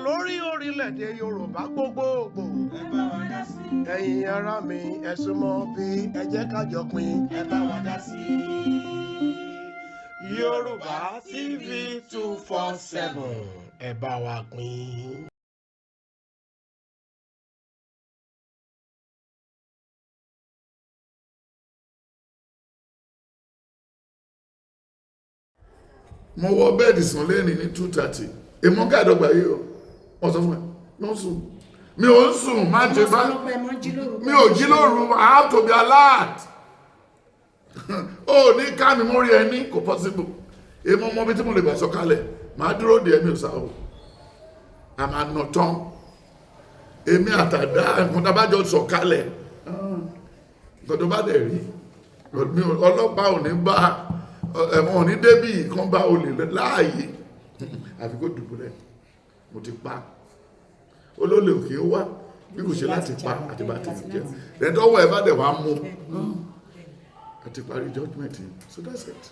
lórí orílẹ̀-èdè Yorùbá gbogbogbò. Ẹ bá wa dá sí. Ẹ̀yin ará mi, ẹ súnmọ́ bí ẹ jẹ́ ká jọ pín. Ẹ bá wa dá sí. Yorùbá TV 247 ẹ bá wa pín. Mo wọ bẹ́ẹ̀dì sùn lẹ́ni ní 2:30 èmọ́ gàdọ̀gbà yìí o wọ́n sọ fún ẹ mi ò sùn mi ò ń sùn má jẹ bá mi ò jí lóru I have to be alert ó ní ká mi mórí ẹni kò possible èmọ́ mọ́ bí tí mo lè gbà sọ̀kalẹ̀ máa dúró de ẹ̀mí òsà o àmà nà tán èmi àtàdá ìmúdàbájọ sọ̀kalẹ̀ gbọdọ̀ bá dẹ̀ rí ọlọ́pàá ò ní bá ẹ̀wọ̀n ò ní débì kan bá olè láàyè àfi kó dùbúlẹ̀ mo ti pa olólè òkè wá bí kò ṣe láti pa àti bá ti jẹ́ ẹ̀dọ́wọ́ ẹ̀ bá dẹ̀ wá mú àti parí judgment so that's it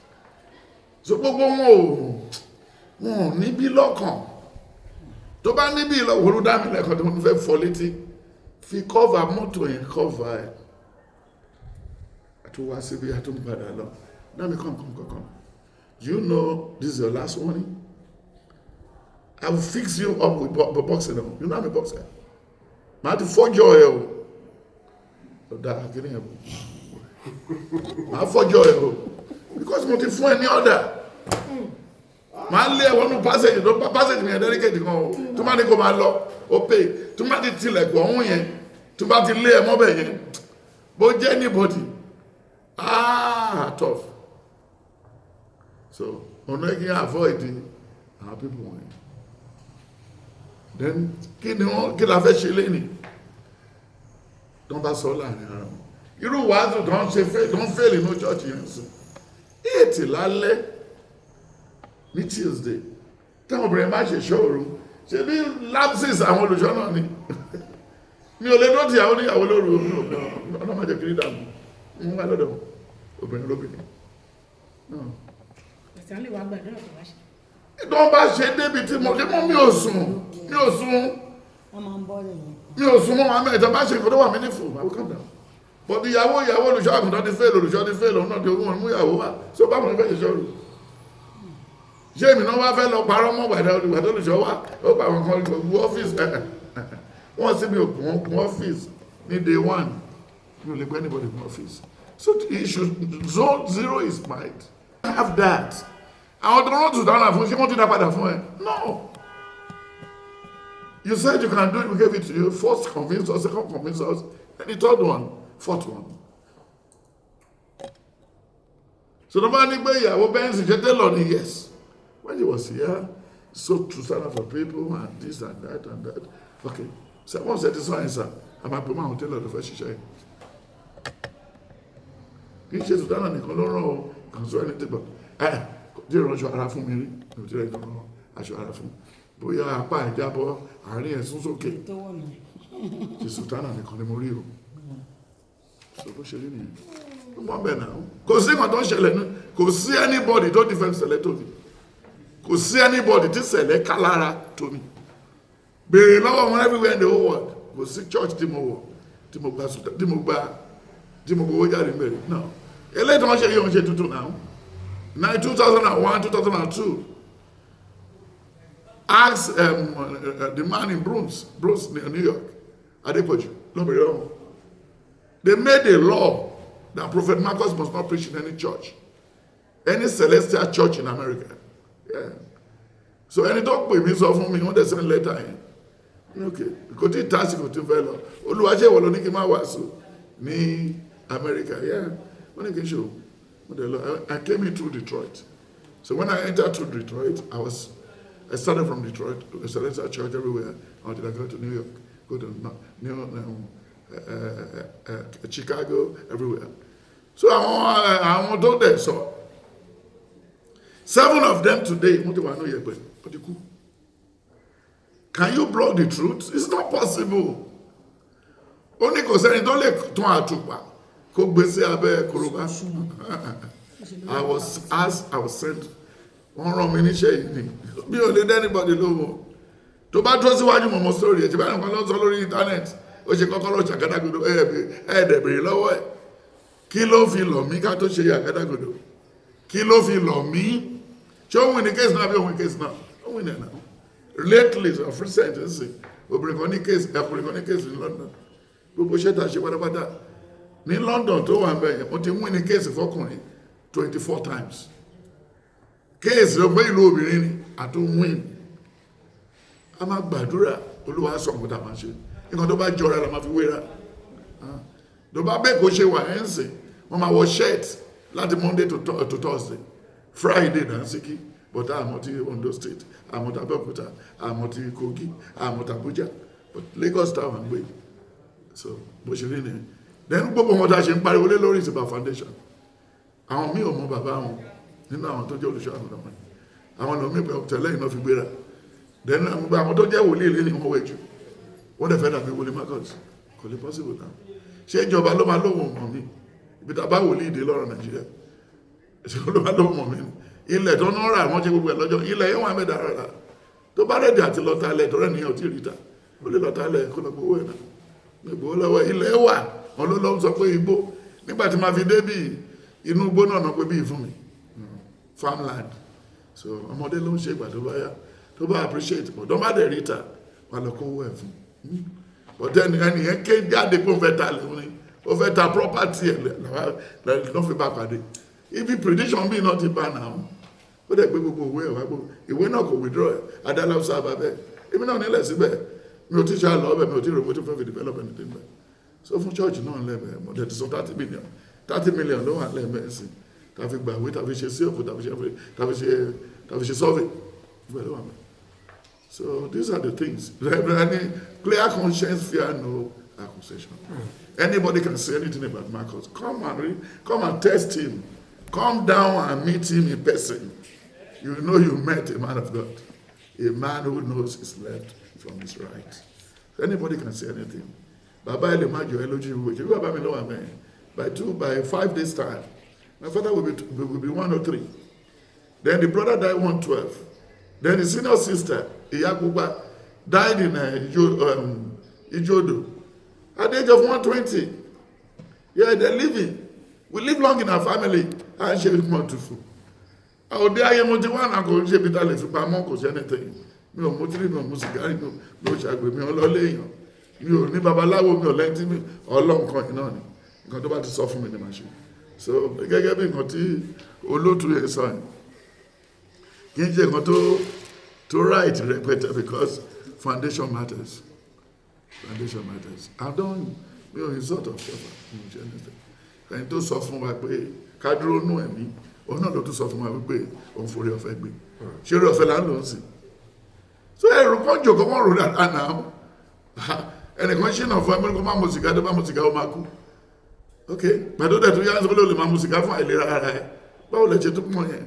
so gbogbo wọn ò níbí lọ́kàn tó bá níbí ìlọ́wọ́rú dá mi lẹ́kọ̀ọ́ tó mo fẹ́ fọ́ létí fi cover mọ́tò yẹn cover ẹ̀ àti wá síbi àtúnpadà lọ now me come you know this is your last warning. I will fix you up with boxing. You know I'm a boxer. I have to forge your hell. I forge your hell. Because I'm not for any other. Man, lay one passage. Don't passage me. Dedicate to go. To man go my law. Or pay. To man it till like one year. To man it lay a mobile. But anybody. Tough. So, on can avoid our people want. Then, kí la fẹ́ ṣe léni? Don't bá sọ láàrin ara wọn. Irú wàásù don't fail in no church yẹn sùn. 8 lálẹ́ ní Tuesday. Táwọn obìnrin bá ṣe ṣọ́ọ̀rù. Ṣé bí lapses àwọn olùṣọ́ náà ni? Mi ò lè dọ́tí àwọn oníyàwó lóru ọ̀nà máa jẹ́ kiri dàmú. Mo máa lọ́dọ̀ obìnrin lóbìnrin. Ìsàlẹ̀ wa gbàdúrà tó wá ṣe. Ìdán bá ṣe débi tí mo lé mọ́ mi ò sùn. Wọ́n máa ń bọ́ lẹ́yìn. Mi ò sùn mọ́ àmì ẹ̀tọ́ bá ṣe nǹkan tó wà mí ní fún àwọn kàndà. But ìyàwó olùṣọ́ àgùntàn ti fẹ́ẹ̀lì olùṣọ́ ti fẹ́ẹ̀lì òun náà ti ogún mú ìyàwó wà. So bá mo ní fẹ́ ṣe ṣọ́rù. Ṣé èmi náà wá fẹ́ lọ parọ́ mọ́ gbàdá olùṣọ́ wá? Ó pa àwọn kan gbogbo ọ́fíìsì. Wọ́n sì mi ò kún ọ́fíìsì ní day 1. Mi ò lè gbé anybody kún ọ́fíìsì. So he should zero his mind. Have that. Àwọn tó rán tùdánà fún ṣé wọ́n ti dá padà fún ẹ? No. You said you can do it, we gave it to you. First convince us, second convince us, and the third one, fourth one. So nobody gbé ìyàwó Benz ṣe tẹ́lọ̀ ni yes. When he was here, so to stand up for people and this and that and that. Okay. So one said this one answer. I'm a woman who tell her the first ṣiṣẹ́. Kì í ṣe tùdánà nìkan ló rán o, kàn sọ ẹni tẹ́gbọ̀. Díẹ̀ ránṣọ ara fún mi rí, ní òtí rẹ̀ kan aṣọ ara fún. Bóyá apá ìjábọ̀ àárín ẹ̀sùn sókè. Ti sùtánà nìkan ni mo rí o. So bó ṣe rí nìyẹn. Ó mọ́ bẹ̀ náà. Kò sí nǹkan tó ń ṣẹlẹ̀ ní. Kò sí anybody tó defend Sẹ̀lẹ̀ tó mi. Kò sí anybody tí Sẹ̀lẹ̀ ká lára tó mi. Béèrè lọ́wọ́ wọn everywhere in the whole world. Kò sí church tí mo wọ̀, tí mo gbowó jáde mẹ́rin. No. Eléyìí tí wọ́n ṣe yìí wọ́n ṣe tuntun náà. 2001, 2002. Ask the man in Bronx, New York, Adepoju. They made a law that Prophet Marcus must not preach in any church, any celestial church in America. Yeah. So any talk with me so fún mi, wọ́n dẹ̀ send letter yẹn. Okay, kò tí tásì kò tí fẹ́ lọ. Olúwaṣẹ́ ìwọ̀ ló ní kí n máa wàásù ní America. Yeah, wọ́n ní kí n ṣe o. I came in through Detroit. So when I entered through Detroit, I started from Detroit, a celestial church everywhere, until I go to New York, go to Chicago, everywhere. So I want to there. So 7 of them today, can you block the truth? It's not possible. Only because I don't like to I was sent. Wọ́n rán mi níṣẹ́ yìí ni. Bí o lè dá anybody lówó. tó bá dúró síwájú mọ̀mọ́ sórí ẹ̀ tí báyìí kan lọ sọ lórí íńtánẹ́ẹ̀tì ó ṣe kọ́kọ́rọ́ ṣàgádágodo ẹ̀ẹ́dẹ̀bẹ̀rẹ̀ lọ́wọ́ ẹ̀ kí ló fi lọ̀ mí ká tó ṣe àgádágodo kí ló fi lọ̀ mí ṣé ó win ní kéèsì náà bí ó win kéèsì náà ó win ẹ̀ náà lately of recent ṣe obìnrin kan ní kéèsì ẹkùnrin kan ní kéèsì ní London gbogbo ṣẹ́ta ṣe pátápátá ní London tó wà ń bẹ̀yẹn wọ́n ti win ní kéèsì fọkùnrin 24 times kéèsì ló pé ìlú obìnrin ni àtún win a máa gbàdúrà Olúwa sọ nǹkan tá a máa ṣe nǹkan tó bá jọra la máa fi wéra tó bá bẹ́ẹ̀ kó ṣe wà ẹ́ ń sìn wọ́n máa wọ shirt láti Monday to Thursday Friday dansiki but àmọ́ ti Ondo State àmọ́ ti Abẹ́òkúta àmọ́ ti Kogi àmọ́ ti Abuja but Lagos town ń gbé so bó ṣe rí nìyẹn then gbogbo wọn tá a ṣe ń pariwo lé lórí ìsìnbà foundation àwọn míì ò mọ bàbá wọn nínú àwọn tó jẹ́ olùṣọ́ àwọn ọmọ àwọn ọmọ mi pẹ̀lú tẹ̀lé ìná fi gbéra then àwọn tó jẹ́ wòlíì lé ní wọ́n wẹ̀ jù wọ́n dẹ̀ fẹ́ dàbí wòlíì Marcus kò lè possible now ṣé ìjọba ló máa lóhùn mọ̀ mí ibi tá a bá wòlíì dé lọ́rọ̀ Nàìjíríà ṣé ló máa lóhùn mọ̀ mí ilẹ̀ tó náà rà wọ́n ṣe gbogbo ẹ̀ lọ́jọ́ ilẹ̀ yẹn wọ́n á mẹ́ta rà tó bá rẹ̀ dì àti lọ́ta alẹ̀ tó rẹ̀ níyàn tí ì rí ta ó lè lọ́ta alẹ̀ kó lọ gbowó ẹ̀ náà gbogbo lọ́wọ́ ilẹ̀ wà wọn ló lọ́ sọ pé igbó nígbà tí máa fi dé bí inú igbó náà náà pé bí fún mi farmland so ọmọdé ló ń ṣe ìgbà tó bá yá tó bá appreciate but don't bá dẹ̀ rí ta wà lọ kó owó ẹ̀ fún but then ẹni yẹn ké jáde pé ó fẹ́ ta lẹ́wọ́n ni ó fẹ́ ta property ẹ̀ lọ́ fi bá pàdé ibi prediction bí náà ti bá náà ó dẹ̀ gbé gbogbo ìwé ẹ̀ wá gbogbo ìwé náà kò withdraw ẹ̀ adáláwùsá àbábẹ́ èmi náà nílẹ̀ síbẹ̀ mi ò tí ṣe àlọ́ ọbẹ̀ mi ò tí rògbò tó fẹ́ fi develop anything bẹ́ẹ̀ so fún church náà lẹ́bẹ̀ẹ́ mo dẹ̀ ti sọ 30 million ló wà lẹ́bẹ̀ẹ́ sí tàfi gbàwé tàfi ṣe sí òkú tàfi ṣe survey bẹ́ẹ̀ ló wà bẹ́ẹ̀ so these are the things any clear conscience fear no accusation anybody can say anything about Marcus come and test him come down and meet him in person you know you met a man of God a man who knows his left from his right. Anybody can say anything. Baba ele majo eloji wo. You baba mi lo wa me. By 5 days time, my father will be 103. Then the brother died 112. Then the senior sister, Iyakuba, died in Ijodo at the age of 120. Yeah, they're living. We live long in our family. And she is more to food. Àwọn ọdẹ ayé mo ti wá náà kò ń ṣe bí ta lè fi pamọ́ kò sí anything. Mi ò mọ́tírì mi ò mú sìgárì mi ò ṣàgbé mi ò lọ́lé èèyàn mi ò ní babaláwo mi ò lẹ́yìn tí mi ọlọ́nkan iná ni nǹkan tó bá ti sọ fún mi ni màá ṣe so gẹ́gẹ́ bí nǹkan tí olóòtú yẹn sọ yẹn kì í ṣe nǹkan tó right rẹpẹtẹ because foundation matters I don't mi ò insult of shepherd mi ò ṣe anything ẹni tó sọ fún wa pé ká dúró nú ẹ̀mí òun náà ló tún sọ fún wa wípé òun forí ọ̀fẹ́ gbé ṣé orí ọ̀fẹ́ là ń lò ó sí so ẹ̀rù kan jòkó wọ́n rò dáadáa náà ẹnìkan ṣe náà fún ẹgbẹ́ kó máa mú sìgá tó bá mú sìgá ó máa kú ok pẹ̀lú dẹ̀ tó yá ń sọ pé ó lè máa mú sìgá fún àìlera ara ẹ̀ báwo lè ṣe tó pọ̀ yẹn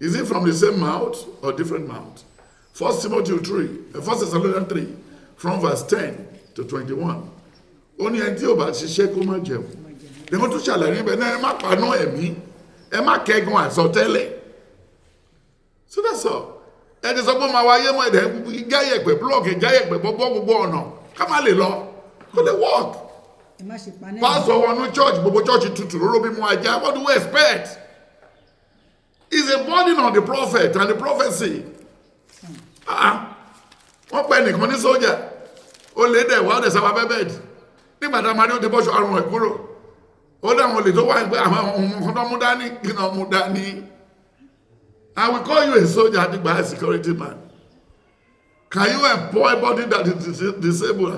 is it from the same mouth or different mouth 1 Timothy 3 1 Thessalonians 3 from verse 10 to 21 ó ní ẹni tí ò bá ṣiṣẹ́ kó má jẹun ni wọ́n tún ṣàlàyé níbẹ̀ náà ẹ má paná ẹ̀mí ẹ má kẹ́gun àsọtẹ́lẹ̀ so that's all ẹ ti sọ pé máa wáyé mọ́ ẹ̀dẹ̀ gáyẹ̀pẹ̀ blọọkì gáyẹ̀pẹ̀ bọ́bọ́ gbogbo ọ̀nà ká má lè lọ kó lè work pásọ̀ wọnú church gbogbo church tutù lóró bí mú ajá what do we expect is a burden on the prophet and the prophecy wọ́n pẹ́ nìkan ní sójà ó lè dẹ̀ wá ó dẹ̀ sábà bẹ́bẹ̀ nígbà tá a máa ní ó ti bọ́ṣọ àrùn ẹ̀ kúrò ó dáwọn olè tó wà pé àwọn ọmọ kan tó mú dání kí náà mú dání. I will call you a soldier by a security man. Can you employ body that is disabled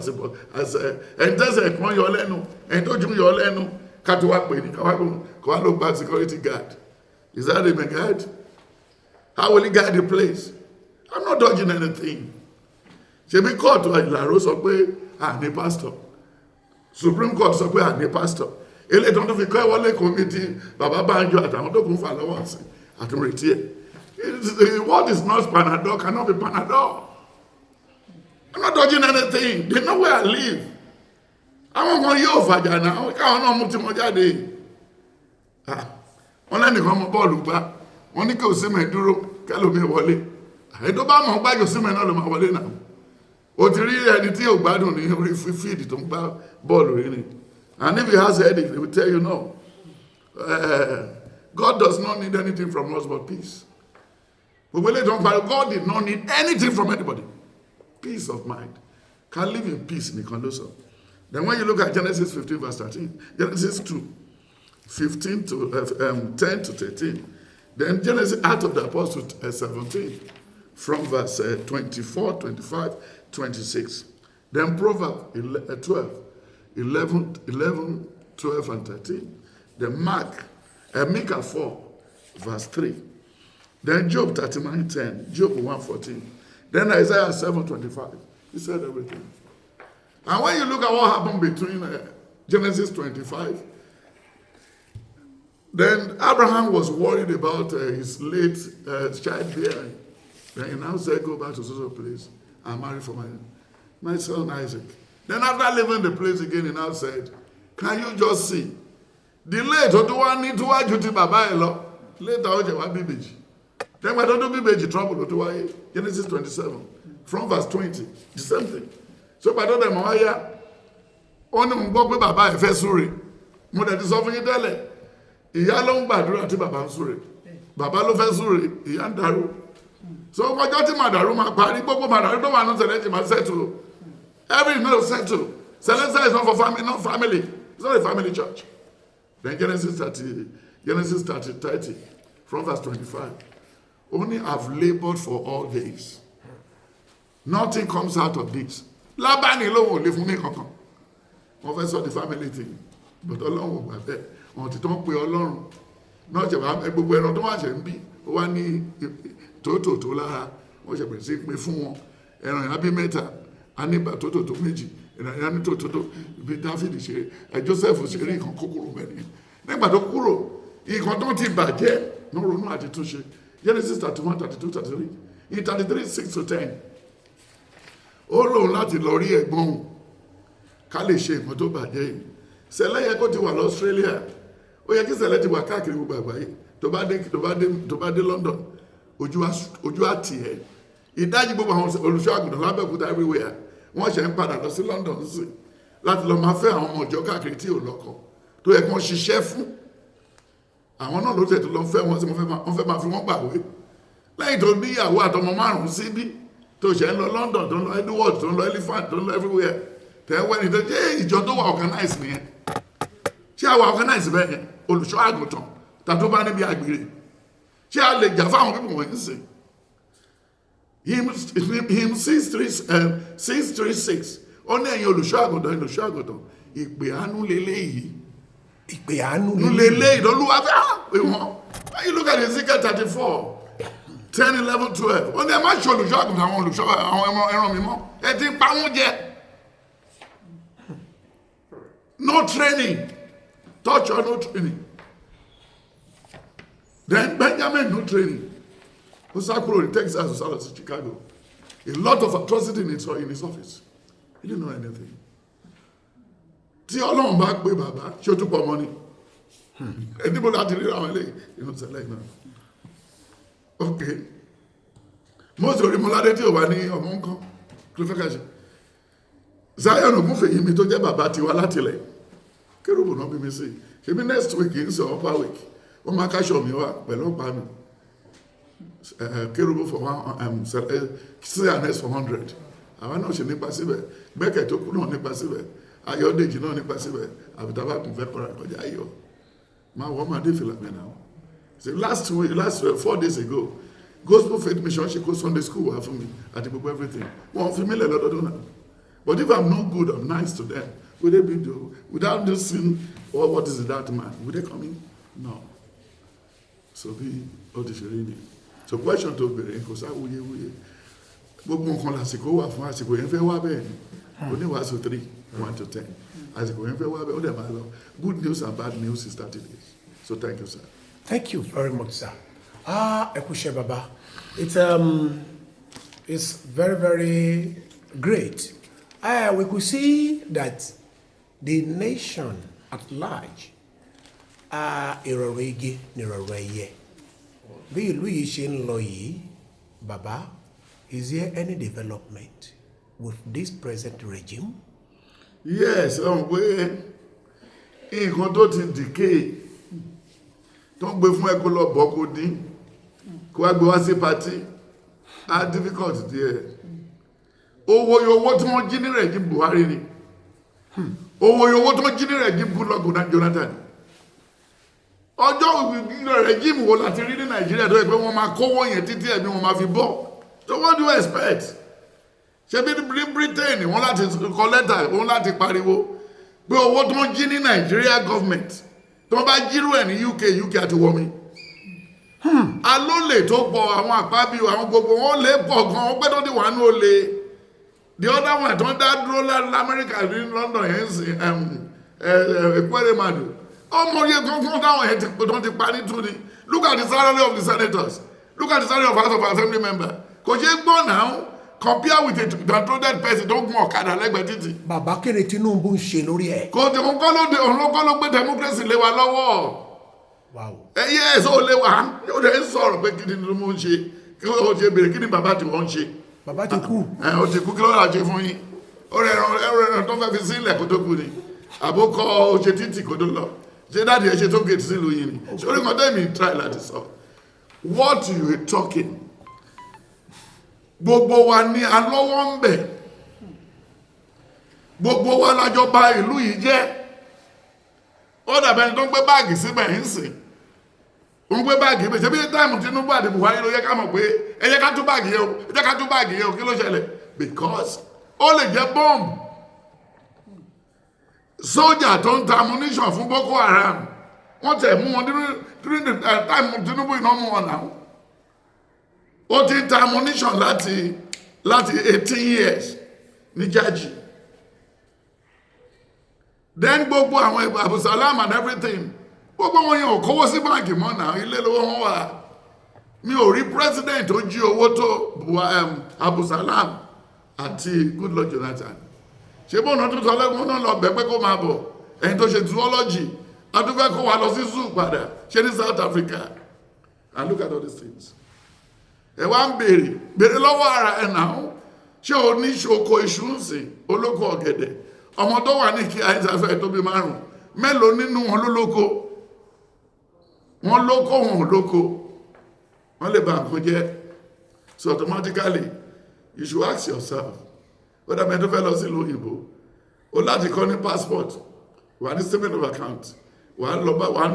as a and there's a con your lenu and don't you your lenu katuwa pe ni kawa lo back security guard. Is that a guard? How will he guide the place? I'm not dodging anything. She be called to Ilaro sọ pé ní pastor. Supreme Court sọ pé ní pastor. Ele don fi ko wọlé committee baba Banjo àtàwọn tó kún fa lọ́wọ́ sí àtúnretí ẹ̀. The word is not Panadol, cannot be Panadol. I'm not dodging anything. They know where I live. Àwọn kan yóò fàjà náà, káwọn náà mú tí mo jáde. Wọ́n lẹ́nìkan mọ bọ́ọ̀lù gbá, wọ́n ní kí Osimhen dúró, kẹ́lòmí wọlé. Èyí tó bá mọ̀ gbájò Osimhen náà ló máa wọlé náà. O ti rí ẹni tí ò gbádùn ní orí fíìdì tó ń gbá bọ́ọ̀lù rí ni. And if he has a headache, he will tell you no. God does not need anything from us but peace. God did not need anything from anybody. Peace of mind. Can live in peace in the. Then when you look at Genesis 15 verse 13, Genesis 2, 15 to 10 to 13, then Genesis Acts of the Apostles 17, from verse 24, 25, 26. Then Proverbs 12, 11, 12 and 13. Then Micah 4, verse 3. Then Job 39, 10, Job 1:14. Then Isaiah 7:25. He said everything. And when you look at what happened between Genesis 25, then Abraham was worried about his late childbearing. Then he now said, go back to social place and marry for my son Isaac. Then after leaving the place again, he now said, can you just see? The late Otuwa need to watch you to Baba Elo. Later Ojewa Bibeji. Then when Otu Bibeji trouble Otuwa, Genesis 27, from verse 20, the same thing. So by the time Mawaya, only Mbokwe Baba Efe Suri, mo de ti sọ fún yín tẹ́lẹ̀, ìyá ló ń gbàdúrà tí bàbá ń súre, bàbá ló fẹ́ súre, ìyá ń dàrú. So ọjọ́ tí màdàrú máa parí, gbogbo màdàrú tó wà ní Celeste máa settle. Every meal settle. Celeste is not for family, not family. It's not a family church. Then Genesis 30, from verse 25. Only I've labored for all days. Nothing comes out of this. Labani ló wò lè fún mi kankan. Wọ́n fẹ́ sọ the family thing. But Ọlọ́run ò gbà bẹ́ẹ̀. Wọ́n ti tán pé Ọlọ́run. Náà ṣe wá gbogbo ẹran tó wà ṣe ń bí. Ó wá ní tòótòtó lára. Wọ́n ṣe bẹ̀rẹ̀ sí pé fún wọn. Ẹran ìyá bí mẹ́ta. A ní tòótòtó méjì. Ìrìnàjò ní tòótòtó. Bí Dáfídì ṣe Joseph ṣe rí nǹkan kúkúrú mẹ́rin. Nígbà tó kúrò, nǹkan tó ti bàjẹ́ ní ronú àti túnṣe. Genesis 31, 32, 33. In 33, 6 to 10. Ó lóun láti lọ rí ẹ̀gbọ́n òun ká lè ṣe nǹkan tó bàjẹ́ yìí. Sẹ̀lẹ̀ yẹ kó ti wà l'Australia. Ó yẹ kí Sẹ̀lẹ̀ ti wà káàkiri gbogbo àgbáyé. Tó bá dé London, ojú á tì ẹ́. Ìdájí gbogbo àwọn olùṣọ́ àgùntàn lábẹ́òkúta everywhere. Wọ́n ṣe ń padà lọ sí London sí láti lọ máa fẹ́ àwọn ọmọ ọjọ́ káàkiri tí ò lọ́kọ. Tó yẹ kí wọ́n ṣiṣẹ́ fún. Àwọn náà ló tẹ̀ tó lọ fẹ́ wọn sí wọ́n fẹ́ máa fi wọ́n gbàwé. Lẹ́yìn tó bí ìyàwó àtọmọ 5 síbí. Tó ṣe ń lọ London, tó ń lọ Edward, tó ń lọ Elephant, tó ń lọ everywhere. Tẹ́wẹ́ ni tó jẹ́ ìjọ tó wà organize nìyẹn. Ṣé àwa organize bẹ́ẹ̀ yẹn? Olùṣọ́ àgùntàn tàbí bá níbi àgbèrè. Ṣé a lè jà fáwọn pípọ̀ wọ̀nyí sí? Hymn 636. Ó ní ẹ̀yin olùṣọ́ àgùntàn. Ìpè àánú leléyìí. Ìpè àánú leléyìí lọ́lúwa fẹ́ pè wọ́n. When you look at Ezekiel 34. 10, 11, 12. Ó ní ẹ má ṣe olùṣọ́ àgùntàn àwọn ẹran mi mọ́. Ẹ ti pa wọ́n jẹ. No training. Touch or no training. Then Benjamin, no training. Ó sá kúrò ní Texas, ó sá lọ sí Chicago. A lot of atrocity in his office. He didn't know anything. Tí Ọlọ́run bá pé bàbá, ṣé ó tún pọ̀ mọ́ ni? Ẹni bó láti rí àwọn eléyìí inú Sẹ̀lẹ̀ náà. Okay. Most of the Molade tí ò wà ní ọmọ nǹkan kí ló fẹ́ ká ṣe. Zion Ògúnfèyí mi tó jẹ́ bàbá tiwa látilẹ̀. Kérúbù náà bí mi sí. Ṣebí next week ń sọ upper week. Wọ́n máa káṣọ mi wá pẹ̀lú ọ̀pá mi. Kérúbù for 1, CNS for 100. Àwọn náà ṣe nípa síbẹ̀. Gbẹ́kẹ̀ tó kú náà nípa síbẹ̀. Ayọ̀dèjì náà nípa síbẹ̀. Àbítàbà kún fẹ́ kọ́ra ìkọjá ayọ̀. Máa wọ́n máa dé fìlà mi náà. So last 4 days ago, Gospel Faith Mission ṣe kó Sunday school wá fún mi àti gbogbo everything. Wọ́n fi mílẹ̀ lọ́dọọdún náà. But if I'm not good or nice to them, will they be without this sin, or what is that man? Will they come in? No. So bí ó ti ṣe rí ni. So question tó bèrè kò sá wuyewuye. Gbogbo nǹkan lásìkò wà fún àsìkò yẹn fẹ́ wá bẹ́ẹ̀ ni. Oníwàásù 3, 1 to 10. Àsìkò yẹn fẹ́ wá bẹ́ẹ̀ ó dẹ̀ máa lọ. Good news and bad news is 30 days. So thank you, sir. Thank you very much, sir. Ekushe Baba. It's very, very great. We could see that the nation at large ìrọ̀rẹ́gẹ́ nìrọ̀rẹ́yẹ. Bí ìlú yìí ṣe ń lọ yìí, Baba, is there any development? with this present regime? Yes, pé nǹkan tó ti decay tó ń gbé fún ẹ kó lọ bọ́ kó dín kó wá gbé wá sí party á difficult díẹ̀. Owó tí wọ́n jí ní regime Buhari ni. Owó tí wọ́n jí ní regime Goodluck Jonathan. Ọjọ́ regime wo láti rí ní Nàìjíríà tó yẹ pé wọ́n máa kówó yẹn títí ẹ̀mí wọn máa fi bọ́. So what do you expect? Ṣé bí Britain wọ́n láti kọ lẹ́tà wọ́n láti pariwo pé owó tó ń jí ní Nigeria government tó bá jírú ẹ̀ ní UK àti wọ́mi. Alólè tó pọ̀ àwọn àpábí àwọn gbogbo wọn lè pọ̀ gan wọ́n pẹ́ tó ti wà ní olè. The other one tó ń dá dúró l'Amẹ́ríkà ní London yẹn sì Ekweremadu. Ọmọ yẹn kankan táwọn yẹn tó ti pa nítorí. Look at the salary of the senators. Look at the salary of House of Assembly member. Kò ṣe é gbọ́ náà. Compare with a controlled person tó gun ọ̀kadà lẹ́gbẹ̀ẹ́ títì. Bàbá kéde Tinubu ń ṣe lórí ẹ̀. Kò tí òun kọ́ ló gbé democracy lé wa lọ́wọ́. Wow. Ẹyẹ ẹ̀sọ́ lé wa yóò dẹ̀ ń sọ̀rọ̀ pé kí ni Tinubu ń ṣe kí ó ṣe bèrè kí ni bàbá tí wọ́n ń ṣe. Bàbá ti kú. Ó ti kú kí ló rà ṣe fún yín. Ó rẹ̀ ẹran tó fẹ́ fi sílẹ̀ kó tó kú ni. Àbókọ́ ó ṣe títì kó tó lọ. Ṣé dáàdi ẹ ṣe tó gèètì sílùú yìí ni? Ṣé orí kan tẹ́mi try láti sọ? What you were talking? Gbogbo wa ní alọ́wọ́ ń bẹ̀. Gbogbo wa lájọ bà ìlú yìí jẹ́. Ó dàbẹ̀ ẹni tó ń gbé báàgì síbẹ̀ ń sìn. Ó ń gbé báàgì bẹ̀. Ṣé bí táìmù Tinubu àti Buhari ló yẹ ká mọ̀ pé ẹ jẹ́ ká tú báàgì yẹn o, ẹ jẹ́ ká tú báàgì yẹn o, kí ló ṣẹlẹ̀? Because ó lè jẹ́ bọ́ọ̀mù. Sójà tó ń ta ammunition fún Boko Haram. Wọ́n tẹ̀ mú wọn during the time Tinubu iná mú wọn náà. Ó ti ń ta ammunition láti 18 years ní Jaji. Then gbogbo àwọn Abu Salam and everything. Gbogbo wọn yẹn ò kówó sí báńkì mọ́ náà, ilé lówó wọn wà. Mi ò rí president tó jí owó tó Abu Salam àti Goodluck Jonathan. Ṣé bọ́n náà tó sọ lẹ́gbọ́n náà lọ bẹ̀ pé kó máa bọ̀. Ẹni tó ṣe zoology, a tún fẹ́ kó wa lọ sí zoo padà, ṣe ní South Africa. And look at all these things. Ẹ wá ń béèrè lọ́wọ́ ara ẹ̀ náà. Ṣé o ní ṣoko iṣu ń sìn olóko ọ̀gẹ̀dẹ̀? Ọmọ tó wà ní kí àìsàfẹ́ tó bí 5. Mélòó nínú wọn ló lóko? Wọ́n lóko wọn ò lóko. Wọ́n lè bà nǹkan jẹ́. So automatically, you should ask yourself, whether mẹ́rin tó fẹ́ lọ sí ìlú òyìnbó, o láti kọ́ ní passport, wà ní statement of account, wà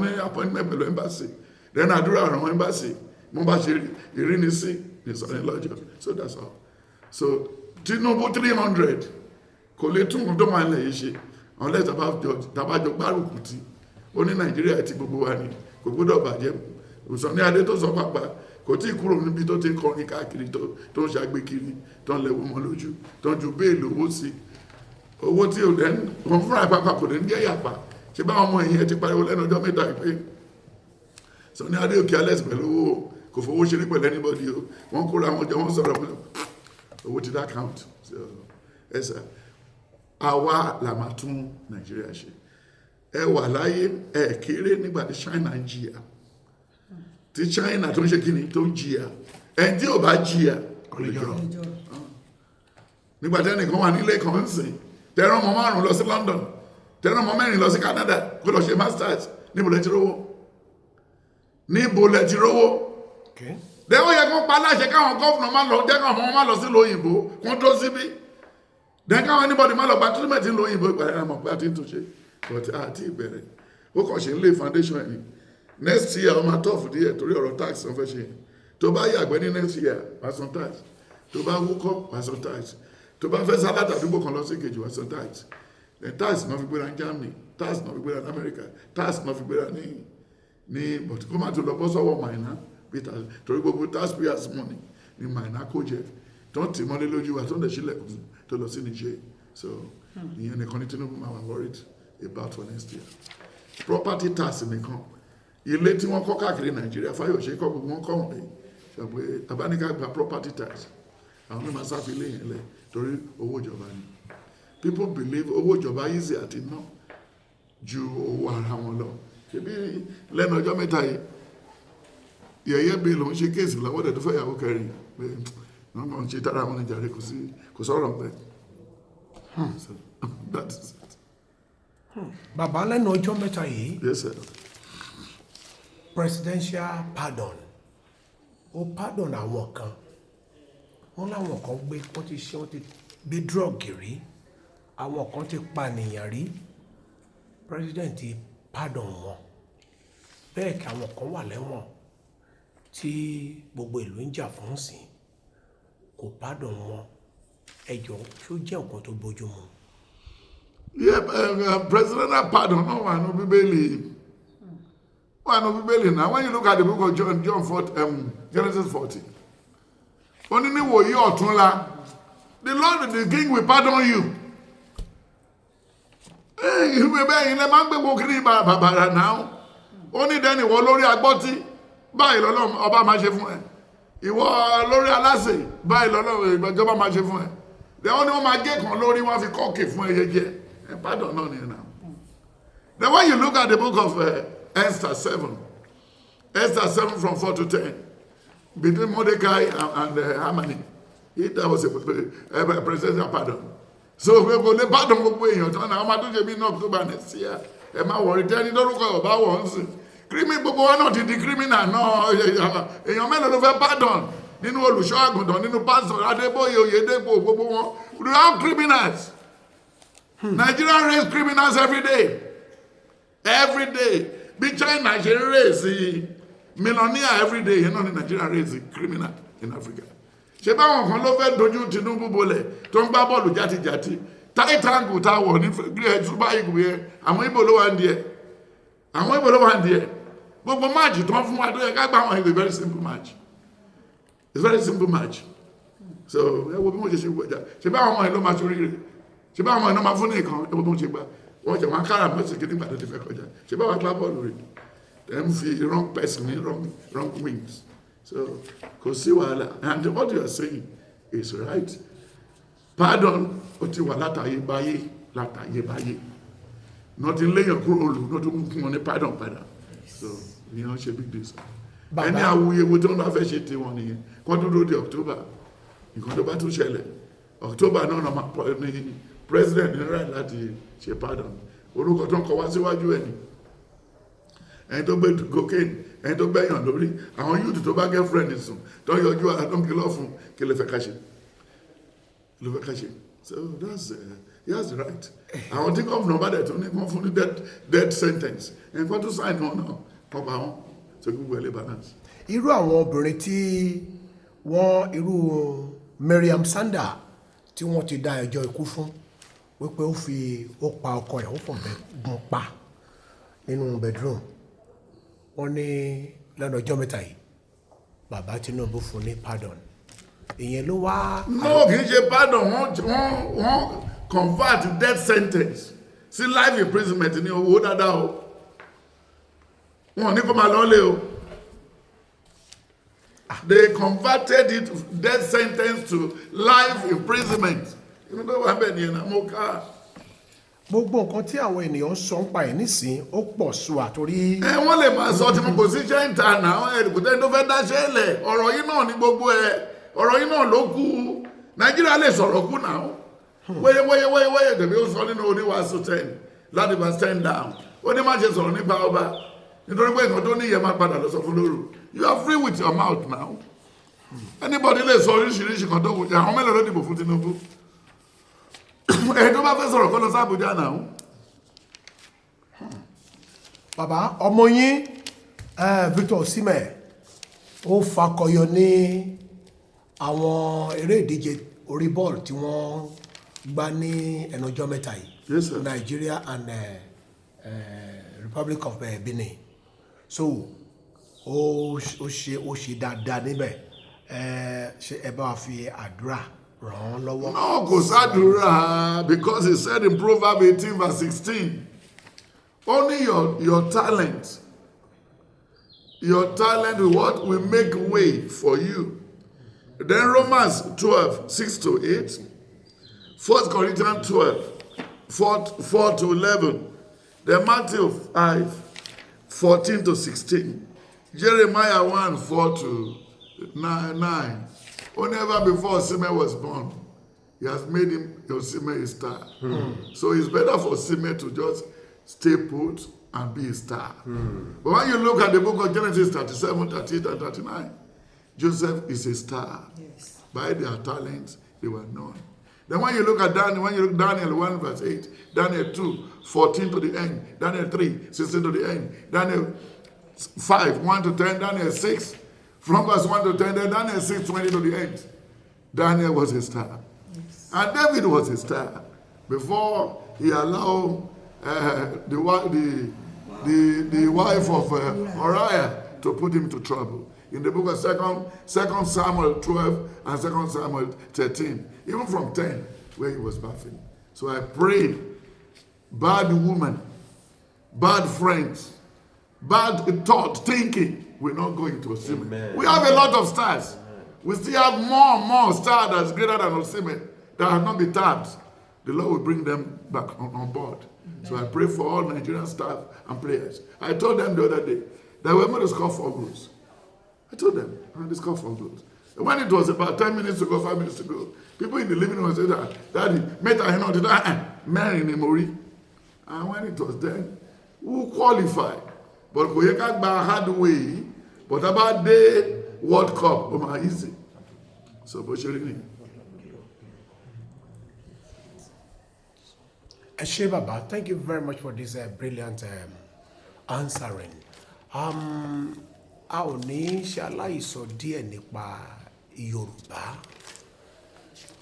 ní appointment pẹ̀lú embassy, then àdúrà àwọn embassy, mo bá ṣe ìrínisí ní ìsọ̀nìlọ́jọ́. So that's all. So Tinubu 300 kò lè tún un tó máa ń lẹ̀ yìí ṣe unless tàbájọ gbárùkù tí ó ní Nàìjíríà ti gbogbo wa ni kò gbọ́dọ̀ bàjẹ́. Òsànní Adé tó sọ pàpà kò tí kúrò níbi tó ti ń kọrin káàkiri tó ń ṣàgbé kiri tó ń lẹ̀wọ̀ mọ́ lójú tó ń ju béèlì owó sí owó tí ò dẹ́n wọn fúnra ìpapà kò dé ń jẹ́ yàpá. Ṣé báwọn ọmọ èèyàn ti pariwo lẹ́nu ọjọ́ mẹ́ta ìpé Sànní Adé òkè alẹ́sì pẹ̀lú owó kò fowó ṣeré pẹ̀lú anybody o, wọ́n kóra wọn jọ wọ́n sọ̀rọ̀ owó ti dá count. Ẹ̀sà àwa là máa tún Nàìjíríà ṣe. Ẹ wà láyé ẹ kéré nígbà tí China ń jìyà, tí China tó ń ṣe kíni tó ń jìyà, ẹni tí ò bá jìyà kò lè jọ. Nígbà tí ẹnìkan wà nílé kan ń sìn tẹ́rọ ọmọ 5 lọ sí London, tẹ́rọ ọmọ 4 lọ sí Canada kó lọ ṣe masters. Níbo lẹ ti rówó? Níbo lẹ ti rówó? Dẹ́wọ́ yẹ kó pa aláṣẹ káwọn gọ́ọ̀nà máa lọ jẹ́ káwọn ọmọ máa lọ sí lóyìnbó kún tó síbí. Then káwọn anybody máa lọ gba treatment ní lóyìnbó ìpàdé àmọ̀ pé àti ń túnṣe. But àti ìbẹ̀rẹ̀ ó kàn ṣe ń lé foundation ẹni. Next year ọmọ tough díẹ̀ torí ọ̀rọ̀ tax wọ́n fẹ́ ṣe. Tó bá yàgbẹ́ ní next year wá san tax. Tó bá wúkọ́ wá san tax. Tó bá fẹ́ sálátà àdúgbò kan lọ sí kejì wá san tax. Then tax náà fi gbéra ní Germany, tax náà fi gbéra ní America, tax náà fi gbéra ní but kó má tó lọ bọ́ sọ́wọ́ màìnà peter torí gbogbo taxpayers money ni màìnà kó jẹ tó ń tì mọ́lé lójú wa tó ń dẹ̀ sílẹ̀ tó lọ sí Niger. So ìyẹn nìkan ní Tinubu máa wà worried about for next year. Property tax nìkan ilé tí wọ́n kọ́ káàkiri Nàìjíríà Fáyọ̀ṣe kọ́ gbogbo wọn kọ́ wọ̀nyí ṣàpè abáníká gba property tax àwọn mímọ sáfilé yẹn lẹ torí owó ìjọba ni. People believe owó ìjọba easy àti ná ju owó ara wọn lọ. Ṣebí lẹ́nu ọjọ́ mẹ́ta yìí yẹ̀yẹ́ bí lòun ṣe kéèsì lọ́wọ́ dẹ̀ tó fẹ́ yàwó kẹrin pé wọ́n kàn ṣe tára wọn ní jàre kò sọ̀rọ̀ pẹ́ So, that is it. Bàbá lẹ́nu ọjọ́ mẹ́ta yìí, Yes, sir. presidential pardon. Ó pardon àwọn kan. Wọ́n láwọn kan wọ́n ti gbé drug rí. Àwọn kan ti pànìyàn rí. President ti pardon wọn. Bẹ́ẹ̀ kí àwọn kan wà lẹ́wọ̀n tí gbogbo ìlú ń jà fún sí. Kò pardon wọn. Ẹjọ́ ṣó jẹ́ nǹkan tó bójú mu. Yeah, presidential pardon, no one will be Bíbélì. One will be Bíbélì now. When you look at the book of John 4, Genesis 40, only me wo yi ọ̀túnla, the Lord, the King will pardon you. You may be in the man gbogbo kiri bàbàrà now. Only then ìwọ lórí agbọ́tí, báyìí lọ́lọ́run ọba máa ṣe fún ẹ. Ìwọ lórí aláṣẹ, báyìí lọ́lọ́run ìjọba máa ṣe fún ẹ. The only one máa gé kan lórí wọn fi kọ́ọ̀kì fún ẹyẹ jẹ. Pardon none here now. Then when you look at the book of Esther 7 from 4 to 10, between Mordecai and Haman, that was a presidential pardon. So we go the pardon gbogbo èèyàn tán náà, ọmọ tó ṣe bí ní October next year. Ẹ máa wọ̀rí tẹ́ni lórúkọ ọba wọ̀ ń sìn. Criminal gbogbo wọn náà ti di criminal náà. Èèyàn mélòó ló fẹ́ pardon nínú olùṣọ́ àgùntàn, nínú pastor Adébóyè Oyèdèpọ̀ gbogbo wọn. We have criminals. Nigeria raise criminals every day. Every day. Bí China ṣe raise millionaire every day, you know, Nigeria raise criminal in Africa. Ṣé báwọn kan ló fẹ́ dojú Tinubu bolẹ̀ tó ń gbá bọ́ọ̀lù játijàti. Titangu tá wọ̀ ní Super Eagles yẹn, àwọn Ìgbò ló wà ń díẹ̀. Àwọn Ìgbò ló wà ń díẹ̀. Gbogbo match tó ń fún wa tó yẹ ká gbá wọn is a very simple match. It's a very simple match. So, ẹ wo bí wọ́n ṣe gbọ́jà. Ṣé báwọn ọmọ ẹ̀ ló máa ṣorí rẹ̀? Ṣé bá àwọn ẹ̀nà máa fún ní ìkan ẹgbẹ́ tó ń ṣe gbá wọ́n jẹ́ wọn kára mọ́sí kí nígbà tó ti fẹ́ kọjá ṣé bá wà gbá bọ́ọ̀lù rẹ̀ ẹ̀ ń fi wrong person ní wrong wings. So kò sí wàhálà, and what you are saying is right. Pardon ó ti wà látàyébáyé nọ́tí léyàn kúrò olù nọ́tí mú kún wọn ní pardon padà. So ni wọ́n ṣe big deal. Ẹni awuyewuye tó ń bá fẹ́ ṣe ti wọn nìyẹn kó tó dúró di October nǹkan tó bá tún ṣẹlẹ̀ October náà ní president ní right láti ṣe pardon. Orúkọ tó ń kọ wá síwájú ẹ̀ ni ẹni tó gbé cocaine, ẹni tó gbẹ̀yàn lórí, àwọn youth tó bá girlfriend sùn tó yọjú àdókè lọ fún kí lè fẹ́ ká ṣe. So that's he has the right. Àwọn tí gómìnà bá dẹ̀ tó ní wọ́n fún ní death sentence ẹni kan tó sign wọn náà kọ́ bá wọn tó gbogbo ẹ̀ lè balance. Irú àwọn obìnrin tí wọ́n irú Miriam Sanda tí wọ́n ti dá ẹjọ́ ikú fún wípé ó pa ọkọ ẹ̀ ó fọ̀bẹ gún pa nínú bedroom. Wọ́n ní lẹ́nu ọjọ́ mẹ́ta yìí bàbá Tinubu fún ní pardon. Ìyẹn ló wá. No, kì í ṣe pardon, wọ́n convert death sentence sí life imprisonment ní owó dáadáa o. Wọ́n ní kó máa lọ́lé o. They converted it death sentence to life imprisonment. Inú tó wà bẹ́ẹ̀ ni ẹ̀nà mo ká. Gbogbo nǹkan tí àwọn ènìyàn sọ ń pa ẹ̀ nísìn ó pọ̀ sùn àtorí. Wọ́n lè máa sọ tí mo kò sí ṣe ń ta náà ẹ̀rùkútẹ́ tó fẹ́ dáṣẹ́ lẹ̀ ọ̀rọ̀ yìí náà ní gbogbo ẹ̀ ọ̀rọ̀ yìí náà ló kú. Nàìjíríà lè sọ̀rọ̀ kú náà. Wéyé tẹ̀bí ó sọ nínú oníwàásù 10 láti bá stand down. Ó ní má ṣe sọ̀rọ̀ nípa ọba nítorí pé nǹkan tó ní ìyẹn máa padà lọ sọ fún lóru. You are free with your mouth now. Anybody lè sọ oríṣiríṣi kan tó wù jẹ́ àwọn mélòó ló dìbò fún Tinubu. Ẹni tó bá fẹ́ sọ̀rọ̀ kó lọ sí Àbújá náà. Bàbá ọmọ yín Victor Osimhen ó fakọyọ ní àwọn eré ìdíje orí bọ́ọ̀lù tí wọ́n gbá ní ẹnu ọjọ́ mẹ́ta yìí. Yes, sir. Nigeria and Republic of Benin. So ó ṣe dáadáa níbẹ̀. Ṣé ẹ bá wa fi àdúrà ràn án lọ́wọ́? No, kò sádùúrà because he said in Proverbs 18 verse 16, only your talent what will make way for you. Then Romans 12, 6 to 8, 1 Corinthians 12, 4 to 11, then Matthew 5, 14 to 16, Jeremiah 1, 4 to 9. Never before Osimhen was born, he has made him Osime a star. So it's better for Osime to just stay put and be a star. But when you look at the book of Genesis 37, 38, and 39, Joseph is a star. Yes. By their talents, they were known. Then when you look at Daniel, when you look at Daniel 1 verse 8, Daniel 2, 14 to the end, Daniel 3, 16 to the end, Daniel 5, 1 to 10, Daniel 6, from verse 1 to 10, then Daniel 6, 20 to the end. Daniel was a star. Yes. And David was a star before he allowed the wife of Uriah to put him to trouble. In the book of Second Samuel 12 and 2 Samuel 13, even from 10, where he was bathing. So I pray bad woman, bad friends, bad thought, thinking will not go into Osime. We have a lot of stars. We still have more and more stars that's greater than Osime that have not been tapped. The Lord will bring them back on board. So I pray for all Nigerian staff and players. I told them the other day that we're going to score 4 goals. I told them, I'm going to score 4 goals. When it was about 10 minutes to go, 5 minutes to go, people in the living room said, Daddy, Meta, I know that man in Imori. And when it was then, who qualified? But Koyeka by hard way, but about the World Cup, easy. So, Bosherini. Eshe Baba, thank you very much for this brilliant answering. A ò ní ṣaláìsọ díẹ̀ nípa Yorùbá.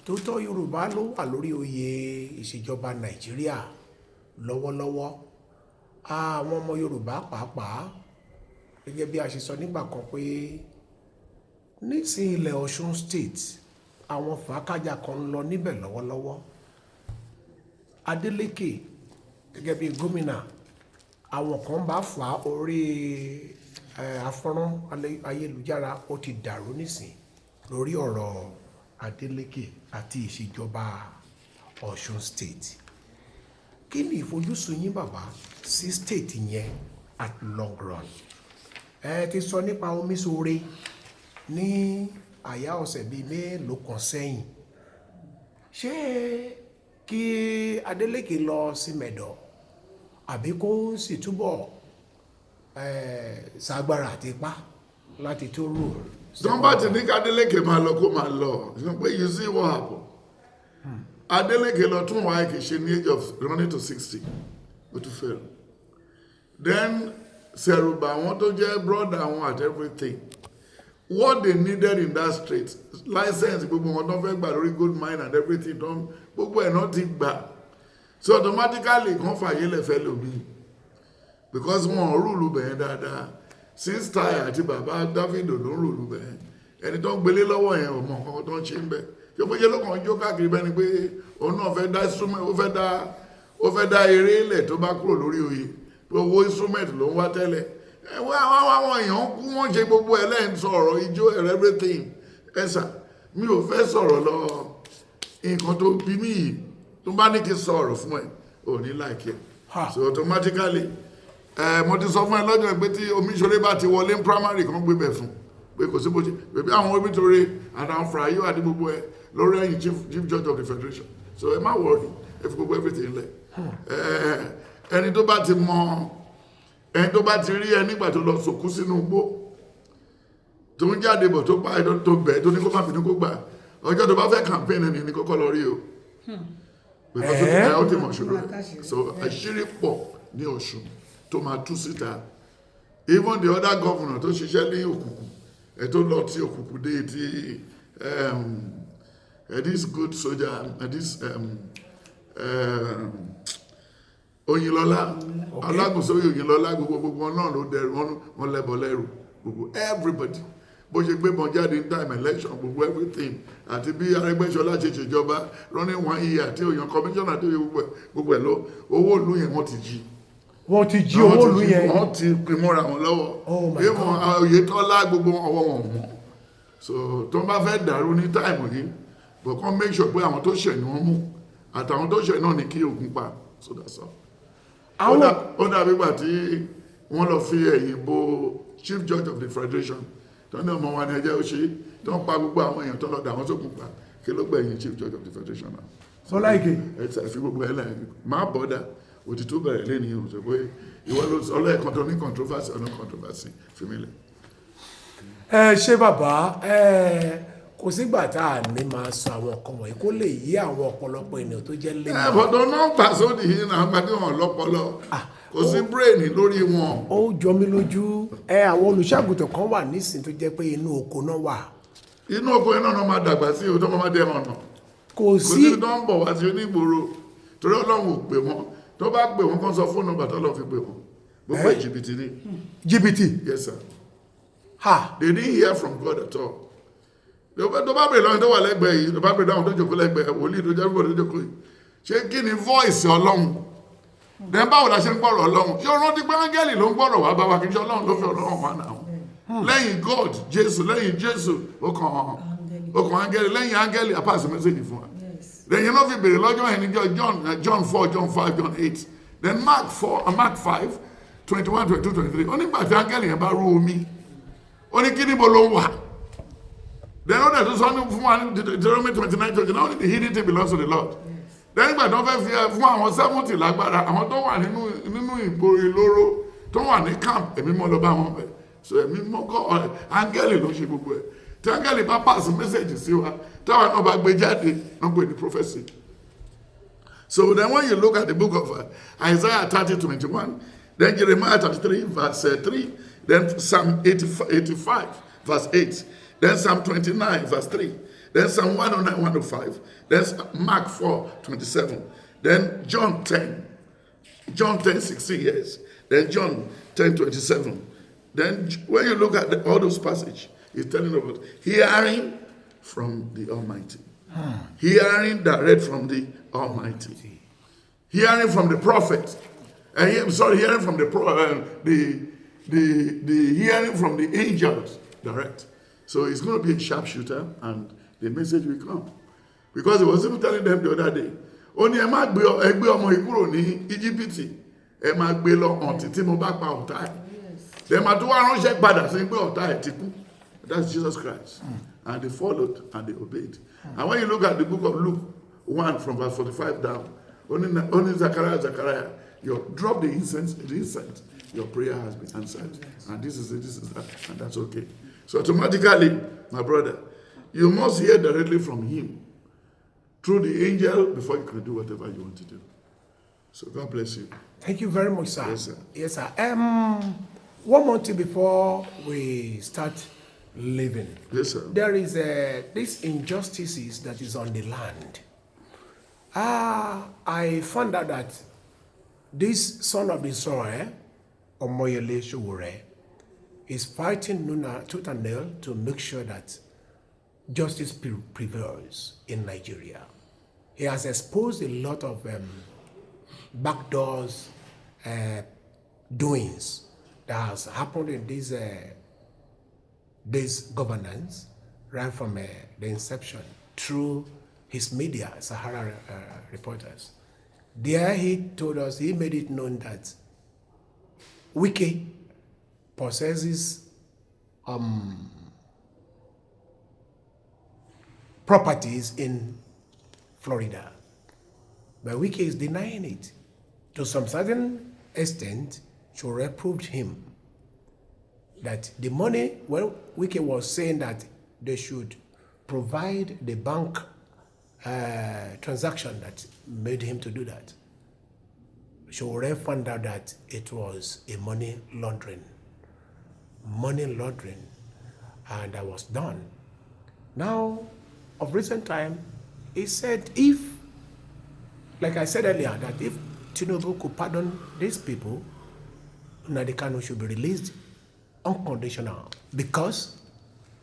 Tótọ́ Yorùbá ló wà lórí oyè ìṣèjọba Nàìjíríà lọ́wọ́lọ́wọ́. Àwọn ọmọ Yorùbá pàápàá gẹ́gẹ́ bí a ṣe sọ nígbà kan pé nísìn ilẹ̀ Ọ̀ṣun State àwọn fàákàjà kan ń lọ níbẹ̀ lọ́wọ́lọ́wọ́. Adeleke gẹ́gẹ́ bí gómìnà àwọn kan bá fà orí afọ́nrán ayélujára ó ti dàrú nísìn lórí ọ̀rọ̀ Adeleke àti ìṣèjọba Ọ̀ṣun State. Kí ni ìfojúsùn yín bàbá sí state yẹn at long run? Ti sọ nípa Omiṣore ní àyá ọ̀sẹ̀ bíi mélòó kan sẹ́yìn. Ṣé kí Adeleke lọ sí mẹ̀dọ̀ àbí kó sì túbọ̀ ṣagbára àti ipá láti tó rò? Somebody ní kí Adeleke máa lọ kó máa lọ. You see what happened? Adeleke lọ tún wáyé kì í ṣe ní age of running to 60. Ó tún fẹ́. Then Seruba àwọn tó jẹ́ brother àwọn at everything. What they needed in that street, license, gbogbo wọn tó fẹ́ gbà lórí gold mine and everything, gbogbo ẹ̀ náà ti gbà. So automatically kan fàyè lẹ̀ fẹ́ lómi. Because wọn ò rúùlù bẹ̀yẹn dáadáa. Since Táyà àti bàbá Davido ló ń rúùlù bẹ̀yẹn. Ẹni tó ń gbélé lọ́wọ́ yẹn ò mọ nǹkan tó ń ṣe ń bẹ̀. Ṣé ló kàn ń jó káàkiri bẹ́ẹ̀ ni pé òun náà fẹ́ dá instrument, ó fẹ́ dá eré ilẹ̀ tó bá kúrò lórí oyè. Owó instrument ló ń wá tẹ́lẹ̀. Àwọn èèyàn kú wọ́n ṣe gbogbo ẹ̀ lẹ́yìn sọ̀rọ̀ ijó everything. Ẹ̀sà mi ò fẹ́ sọ̀rọ̀ lọ nǹkan tó bí mí yìí tó bá ní kí sọ̀rọ̀ fún ẹ ò ní láìkẹ́. So automatically mo ti sọ fún ẹ lọ́jọ́ pé tí Omiṣore bá ti wọlé ní primary kan gbé bẹ̀ fún pé kò sí bó ṣe bèbí àwọn Omiṣore àtàwọn Frayo àti gbogbo ẹ lórí ẹ̀yìn chief judge of the federation. So ẹ má worry ẹ fi gbogbo everything lẹ̀. Ẹni tó bá ti rí ẹ nígbà tó lọ sòkú sínú igbó tó ń jáde bọ̀ tó bá ẹ̀dọ́ tó bẹ̀ tó ní kó má fi ní kó gbà ọjọ́ tó bá fẹ́ campaign ẹni ní kọ́kọ́ lọ rí o. Because ó ti mọ̀ ṣòro rẹ̀. So àṣírí pọ̀ ní Ọ̀ṣun tó máa tú síta. Even the other governor tó ṣiṣẹ́ ní òkùnkùn tó lọ tí òkùnkùn dé tí this good soldier this Oyinlọ́lá Alágúnsóyè Oyinlọ́lá gbogbo náà ló dẹrù wọn lẹ́bọ̀ lẹ́rù gbogbo everybody bó ṣe gbé bọ́n jáde ní time election gbogbo everything àti bí Arẹ́gbẹ́ṣọlá ṣe ṣèjọba running 1 year àti òyìn commissioner àti gbogbo ẹ̀ lọ owó ìlú yẹn wọ́n ti jí. Wọ́n ti jí owó ìlú yẹn. Wọ́n ti pin mọ́ra wọn lọ́wọ́. Ìwọ̀n Oyètọ́lá gbogbo ọwọ́ wọn mọ́. So tó ń bá fẹ́ dàrú ní time yìí but kàn make sure pé àwọn tó ṣẹ̀ ni wọ́n mú àtàwọn tó ṣẹ̀ náà ní kí ogun pa so that's all. Ó dàbí gbà tí wọ́n lọ fi ẹ̀yìn bo chief judge of the federation tó ní ọmọ wa ní ẹjẹ́ ó ṣe tó ń pa gbogbo àwọn èèyàn tó lọ dà wọ́n sókun pa kí ló gbẹ̀yìn chief judge of the federation náà. Bọ́lá Ìgè. ẹ ti fi gbogbo ẹ lẹ́yìn má bọ́dà òtítọ́ bẹ̀rẹ̀ lẹ́ni o sọ pé ìwọ ló sọ ọlọ́ẹ̀kan tó ní controversy ọ̀nà controversy fi mí lẹ̀. Ṣé bàbá kò sígbà tá a ní máa sọ àwọn nǹkan wọ̀nyí kó lè yí àwọn ọ̀pọ̀lọpọ̀ ènìyàn tó jẹ́ lẹ́yìn. bọ̀dọ̀ náà gbà sódì yìí náà gbàdé wọn lọ́pọlọ kò sí brain lórí wọn. Ó jọ mí lójú àwọn olùṣàgùtàn kan wà nísìnyí tó jẹ́ pé inú oko náà wà. inú oko iná náà máa dàgbà sí òótọ́ máa dé ọ̀nà. Kò sí tó ń bọ̀ wá sí onígboro torí ọlọ́run ò pè wọ́n tó bá pè wọ́n kàn sọ fóònù bàtà ọlọ́run fi pè wọ́n gbogbo jìbìtì ni. jìbìtì. Yes sir. Ha. They didn't hear from God at all. Tó bá bèrè lọ́wọ́ tó wà lẹ́gbẹ̀ẹ́ yìí tó bá bèrè lọ́wọ́ tó jókòó lẹ́gbẹ̀ẹ́ wòlíì tó jẹ́rú tó jókòó yìí ṣé kí ni voice ọlọ́run dẹ̀ báwo la ṣe ń gbọ́rọ̀ ọlọ́run yóò rántí pé áńgẹ́lì ló ń gbọ́rọ̀ wá bá wa kì í ṣe ọlọ́run ló fi ọlọ́run wá náà lẹ́yìn God Jésù lẹ́yìn Jésù ó kàn áńgẹ́lì lẹ́yìn áńgẹ́lì apáàsì mẹ́sẹ̀gì fún wa lẹ́yìn ló fi bèrè lọ́jọ́ yẹn ní John 4 John 5 John 8 then Mark 5 21 22 23 ó nígbà tí áńgẹ́lì yẹn bá rú omi ó ní kí níbo ló ń wà. Then all that is only from Deuteronomy 29:29 only the hidden thing belongs to the Lord. Then ìgbà tó fẹ́ fi fún àwọn 70 lágbára àwọn tó wà nínú ìgboro ìloro tó wà ní camp ẹ̀mí mọ́ lọ bá wọn bẹ̀. So ẹ̀mí mọ́ kọ́ áńgẹ́lì ló ṣe gbogbo ẹ̀. Tí áńgẹ́lì bá pass message sí wa táwa náà bá gbé jáde náà pè ní prophecy. So then when you look at the book of Isaiah 30:21, then Jeremiah 33 verse 3, then Psalm 85 verse 8, then Psalm 29 verse 3, then Psalm 109 105, then Mark 4:27, then John 10:16 years, then John 10:27. Then when you look at all those passages, he's telling about hearing from the Almighty, hearing direct from the Almighty, hearing from the prophet, hearing from the hearing from the angels direct. So it's going to be a sharpshooter, and the message will come. Because he was even telling them the other day, only ẹ má gbé ọmọ ìkúrò ní Íjíbítì, ẹ má gbé lọ ọ̀tí tí mo bá pa ọ̀tá ẹ̀. Ẹ má tó wá ránṣẹ́ padà sí pé ọ̀tá ẹ̀ ti kú. That's Jesus Christ. And they followed and they obeyed. And when you look at the book of Luke 1 from verse 45 down, only Zechariah, you drop the incense, your prayer has been answered. And this is that, and that's okay. So automatically, my brother, you must hear directly from him through the angel before you can do whatever you want to do. So God bless you. Thank you very much, sir. Yes, sir. Yes, sir. One more thing before we start living. Yes, sir. There is these injustices that is on the land. I found out that this son of the soil, Omoyele Sowore, is fighting tooth and nail to make sure that justice prevails in Nigeria. He has exposed a lot of backdoors doings that has happened in this governance right from the inception through his media, Sahara reporters. There he told us, he made it known that Wike possesses properties in Florida. But Wike is denying it. To some certain extent, Sowore proved him that the money, well, Wike was saying that they should provide the bank transaction that made him to do that. Sowore found out that it was a money laundering, and that was done. Now, of recent time, he said if, like I said earlier, that if Tinubu could pardon these people, Nnamdi Kanu should be released unconditional because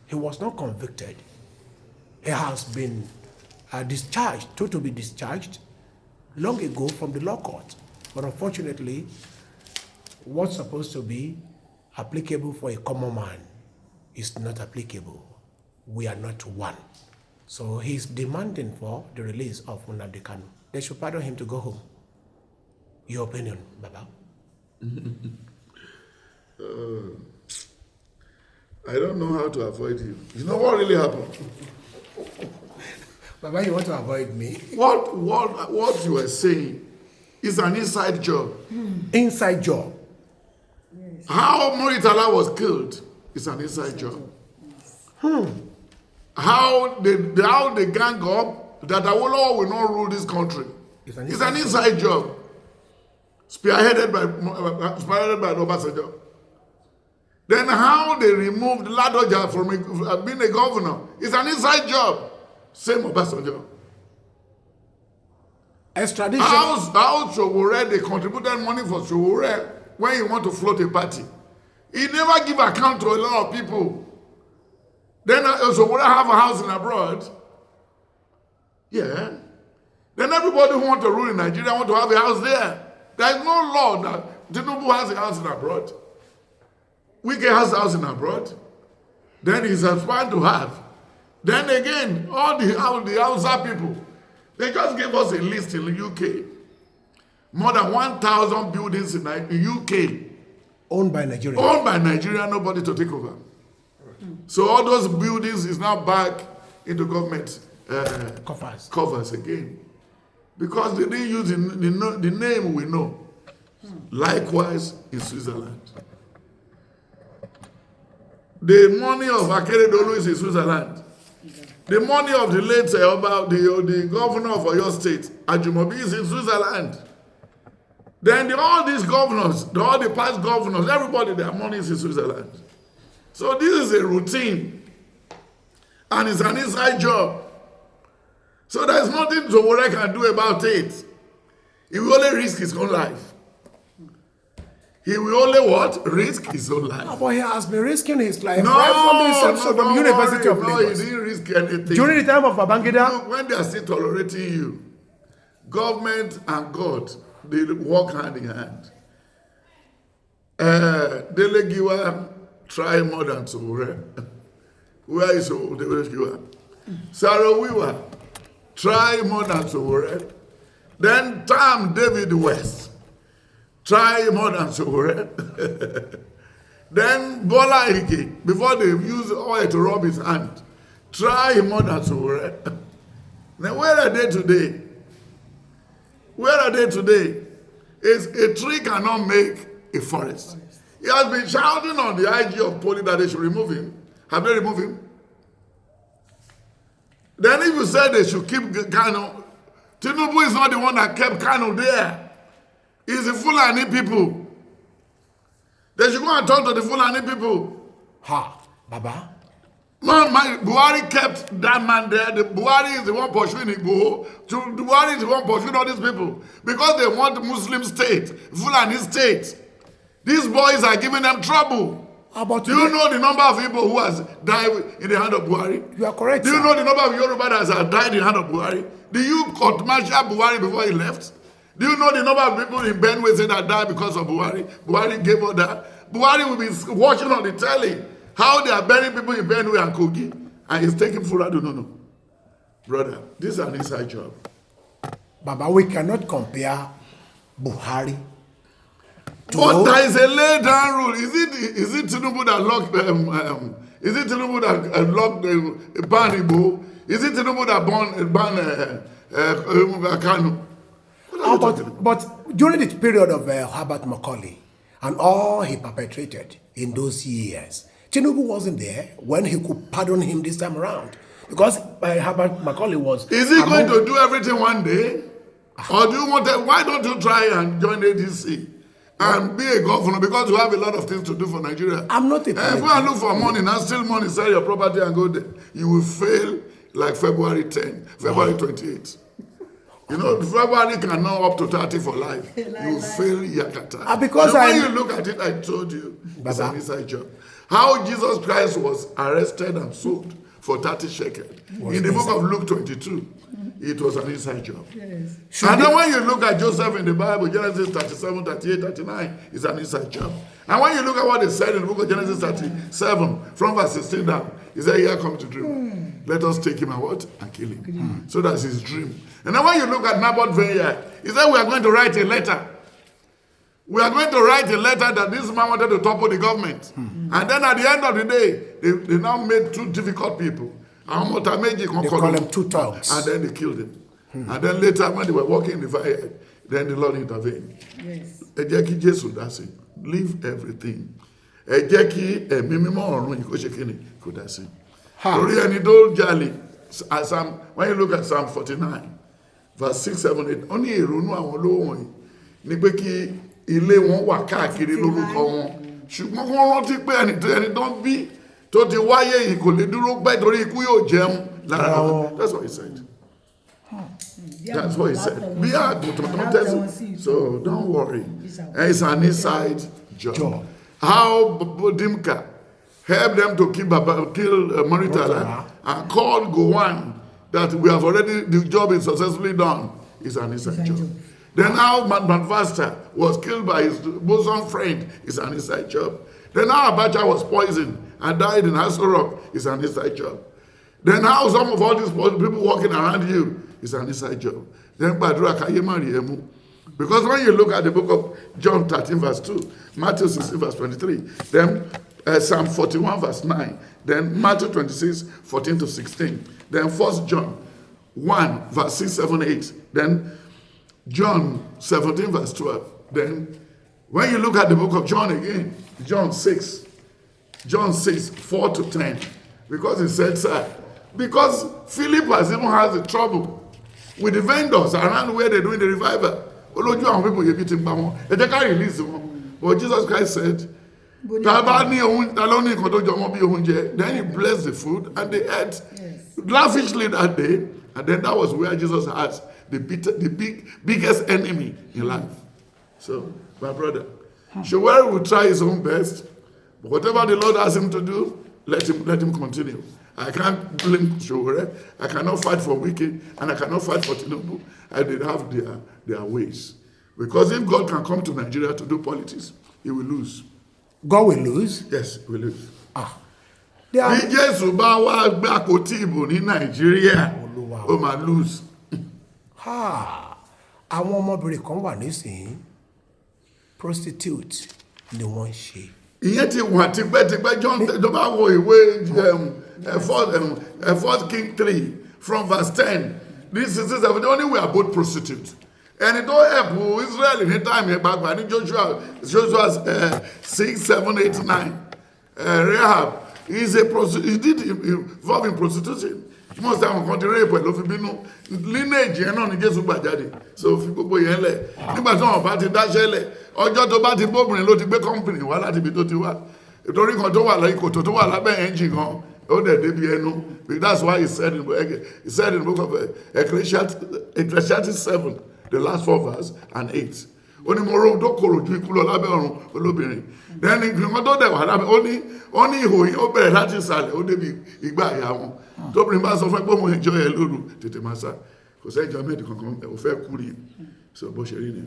he was not convicted. He has been discharged, told to be discharged long ago from the law court. But unfortunately, what's supposed to be applicable for a common man is not applicable. We are not one. So he's demanding for the release of Nnamdi Kanu. They should pardon him to go home. Your opinion, Baba? I don't know how to avoid him. You know what really happened? Baba, you want to avoid me? What you are saying is an inside job. Inside job. How Muritala was killed is an inside job. How they gang up that Awolowo will not rule this country. It's an inside job. Spearheaded by Obasanjo. Then how they removed Ladoja from being a governor is an inside job. Same Obasanjo. Extradition. How Sowore, they contributed money for Sowore when you want to float a party. He never give account to a lot of people. Then Sowore have a house in abroad. Yeah. Then everybody who want to rule in Nigeria want to have a house there. There is no law that Tinubu has a house in abroad. Wike has a house in abroad. Then he's aspiring to have. Then again, all the Hausa people, they just gave us a list in the UK. More than 1,000 buildings in the UK. Owned by Nigeria. Owned by Nigeria, nobody to take over. So all those buildings is now back into government covers again. Because they didn't use the name we know. Likewise in Switzerland. The money of Akeredolu is in Switzerland. The money of the late the governor of Oyo State, Ajumobi, is in Switzerland. Then all these governors, all the past governors, everybody, their money is in Switzerland. So this is a routine. And it's an inside job. So there's nothing Sowore can do about it. He will only risk his own life. He will only what? Risk his own life. Oh, but he has been risking his life right from the inception from University of Lagos. No, he didn't risk anything. During the time of Babangida? Look, when they are still tolerating you, government and God, they work hand in hand. Dele Giwa try more than Sowore. Where is Dele Giwa? Sarawiwa try more than Sowore. Then Tam David West try more than Sowore. Then Bola Ige, before they use oil to rub his hand, try more than Sowore. Now where are they today? Where are they today? A tree cannot make a forest. He has been shouting on the IG of police that they should remove him. Have they removed him? Then if you say they should keep Kano, Tinubu is not the one that kept Kano there. It's the Fulani people. They should go and talk to the Fulani people. Ha, Baba. Man, Buhari kept that man there. Buhari is the one pursuing Igbo. Buhari is the one pursuing all these people. Because they want Muslim state, Fulani state. These boys are giving them trouble. Do you know the number of people who has died in the hand of Buhari? You are correct, Do you sir. know the number of Yoruba that has died in the hand of Buhari? Do you court-martial Buhari before he left? Do you know the number of people in Benue that died because of Buhari? Buhari gave all that. Buhari will be watching on the telly how they are burying people in Benue and Kogi, and he's taking Fuladu. No. Brother, this is an inside job. Baba, we cannot compare Buhari to... But there is a laid down rule. Is it Tinubu that locked is it Tinubu that locked ban Igbo? Is it Tinubu that banned Kanu? But during the period of Herbert Macaulay and all he perpetrated in those years, Tinubu wasn't there when he could pardon him this time around. Because Herbert Macaulay was... Is he going to do everything one day? Or do you want to... Why don't you try and join ADC and be a governor? Because you have a lot of things to do for Nigeria. I'm not a... If you look for money, now steal money, sell your property and go there, you will fail like February 10, February 28. You know, February cannot up to 30 for life. You will fail Yakata. Because so when you look at it, I told you, it's an inside job. How Jesus Christ was arrested and sold for 30 shekels. In the book of Luke 22, it was an inside job. Yes. And then when you look at Joseph in the Bible, Genesis 37, 38, 39, it's an inside job. And when you look at what they said in the book of Genesis 37, from verse 16 down, he said, here comes the dream. Let us take him and what? And kill him. So that's his dream. And then when you look at Naboth vineyard, he said, we are going to write a letter. We are going to write a letter that this man wanted to topple the government. And then at the end of the day, they now made two difficult people. àwọn mọ́ta méjì kan They call them two thugs. and then they killed him. And then later when they were walking in the fire, then the Lord intervened. Yes. Ẹ jẹ́ kí Jésù dá sí, leave everything. Ẹ jẹ́ kí ẹ̀mí mímọ́ ọ̀run yìí kó ṣe kíni kó dá sí. Torí ẹni tó jalè, when you look at Psalm 49, verse 6, 7, 8, ó ní ìrònú àwọn olówó wọ̀nyí ní pé kí ilé wọn wà káàkiri lórúkọ wọn. Ṣùgbọ́n wọ́n rántí pé ẹni tó ń bí tó ti wáyé yìí kò lè dúró pẹ́ torí ikú yóò jẹun lára wọn. That's what he said. That's what he said. Be so don't worry. It's an inside job. How Dimka helped them to kill Maritala and called Gowan that we have already, the job is successfully done. It's an inside job. Then how Manvasta was killed by his bosom friend is an inside job. Then how Abacha was poisoned and died in Aso Rock is an inside job. Then how some of all these people walking around you is an inside job. Then because when you look at the book of John 13 verse 2, Matthew 16 verse 23, then Psalm 41 verse 9, then Matthew 26, 14 to 16, then 1 John 1 verse 6, 7, 8, then John 17 verse 12. Then when you look at the book of John again, John 6, 4 to 10, because he said, sir, because Philip has even had the trouble with the vendors around where they're doing the revival. People release them. But Jesus Christ said, then he blessed the food and they ate lavishly that day. And then that was where Jesus has the biggest enemy in life. So, my brother, Showeri will try his own best, but whatever the Lord asks him to do, let him continue. I can't blame Showeri. I cannot fight for Wike, and I cannot fight for Tinubu. And they have their ways. Because if God can come to Nigeria to do politics, he will lose. God will lose? Yes, he will lose. They are... Bí Jésù bá wá gbé àpótí ìbò ní Nàìjíríà, ó máa lose. Àwọn ọmọbìnrin kan wà nísìnyí, prostitute ni wọ́n ń ṣe. Ìyẹn ti wà tipẹ́tipẹ́. John tó bá wo ìwé 1 King 3 from verse 10. This is the only way about prostitutes. And it don't help Israel in time here back when Joshua 6, 7, 8, 9. Rahab is a prostitute. He did involve in prostitution. Most time when the rape ló fi bínú lineage yẹn náà ni Jésù gbà jáde. So fi gbogbo yẹn lẹ̀. Nígbà tí wọ́n bá ti dáṣẹ́ lẹ̀, ọjọ́ tó bá ti bóbìnrin ló ti gbé company wá láti ibi tó ti wá. Ìtorí kan tó wà lẹ́yìn kòtò tó wà lábẹ́ engine kan. That's why he said in the book of Ecclesiastes 7, the last 4 verse and 8. Only more do koro ju ikú lọ lábẹ́ ọ̀run olóbìnrin. Then nǹkan tó dẹ̀ wà lábẹ́ ó ní ìhòòhìn ó bẹ̀rẹ̀ láti ìsàlẹ̀ ó débi ìgbà àyà wọn. Tóbìnrin bá sọ fún pé mo enjoy ẹ lóru tètè máa sá. Kò sẹ́ enjoyment kankan ò fẹ́ kú rí. So bó ṣe rí ni.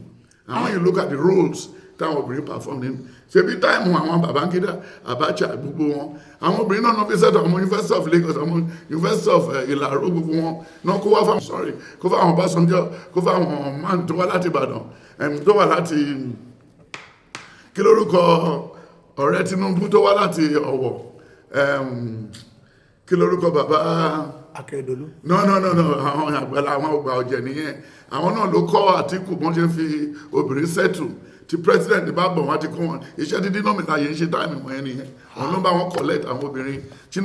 And when you look at the roles táwọn obìnrin perform ní ṣebí táìmù àwọn Babangida Abacha gbogbo wọn àwọn obìnrin náà fi sẹ́tọ̀ àwọn University of Lagos àwọn University of Ìlàró gbogbo wọn náà kó wá fáwọn kó fáwọn Ọbásanjọ́ kó fáwọn man tó wá láti Ìbàdàn tó wà láti kí lórúkọ ọ̀rẹ́ Tinubu tó wá láti Ọ̀wọ̀ kí lórúkọ bàbá Akérédolú. No, àwọn àgbàlá àwọn ọgbà ọ̀jẹ̀ nìyẹn àwọn náà ló kọ́ Àtíkù bọ́n ṣe ń fi obìnrin settle ti president bá bọ̀ wọ́n ti kún wọn iṣẹ́ tí dínọ́mìláyè ń ṣe táìmì wọ́n ẹni yẹn àwọn ló bá wọn collect àwọn obìnrin tí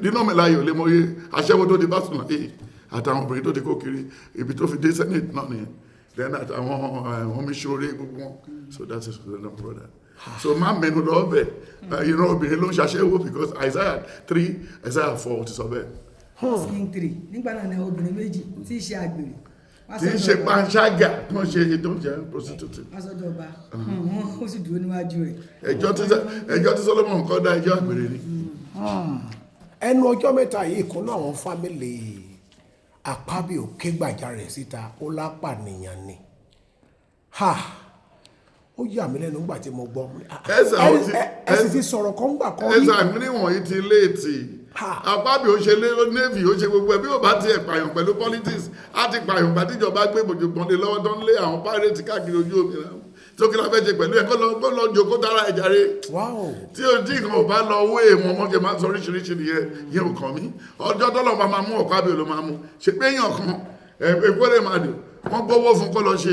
dínọ́mìláyè ò lè mọ iye aṣẹ́wó tó ti bá sùn láyé àtàwọn obìnrin tó ti kó kiri ibi tó fi dé senate náà nìyẹn then àtàwọn omiṣore gbogbo wọn so that is the brother. So máa mẹ́nu lọ bẹ̀ obìnrin ló ń ṣaṣẹ́wó because Isaiah 3 Isaiah 4 ti sọ bẹ́ẹ̀. King 3 nígbà náà ni obìnrin méjì tí í ṣe àgbèrè tí ń ṣe panṣágà tó ń ṣe prostitute. Asọ́jọba ó sì dúró níwájú rẹ̀. ẹjọ́ tí Solomon kọ́ dá ẹjọ́ àgbèrè ni. Ẹnu ọjọ́ mẹ́ta yìí kan náà àwọn fámìlì Akpabio ké gbàjarè síta ó lápànìyàn ni. Ó yà mí lẹ́nu nígbà tí mo gbọ́. Ẹ sì ti sọ̀rọ̀ kan gbà kan rí. Ẹ̀sà níwọ̀nyí ti léètì. Akpabio ṣe navy ó ṣe gbogbo ẹ̀ bí ó bá ti ẹ̀ pààyàn pẹ̀lú politics á ti pààyàn gbà tíjọba gbé bòjògbọ́n lé lọ́wọ́ tó ń lé àwọn pirate káàkiri ojú omi náà tó kí la fẹ́ ṣe pẹ̀lú ẹ̀ kó lọ jókòó dára ẹ̀ jàre. Tí o tí nǹkan ò bá lọ owó èèmọ̀ ọmọ jẹ máa sọ oríṣiríṣi nìyẹn yẹn ò kàn mí. Ọjọ́ tọ́lọ̀ bá máa mú ọ̀pá bí ló máa mú. Ṣé pé èèyàn kan Ekwere Madu wọ́n gbówó fún kó lọ ṣe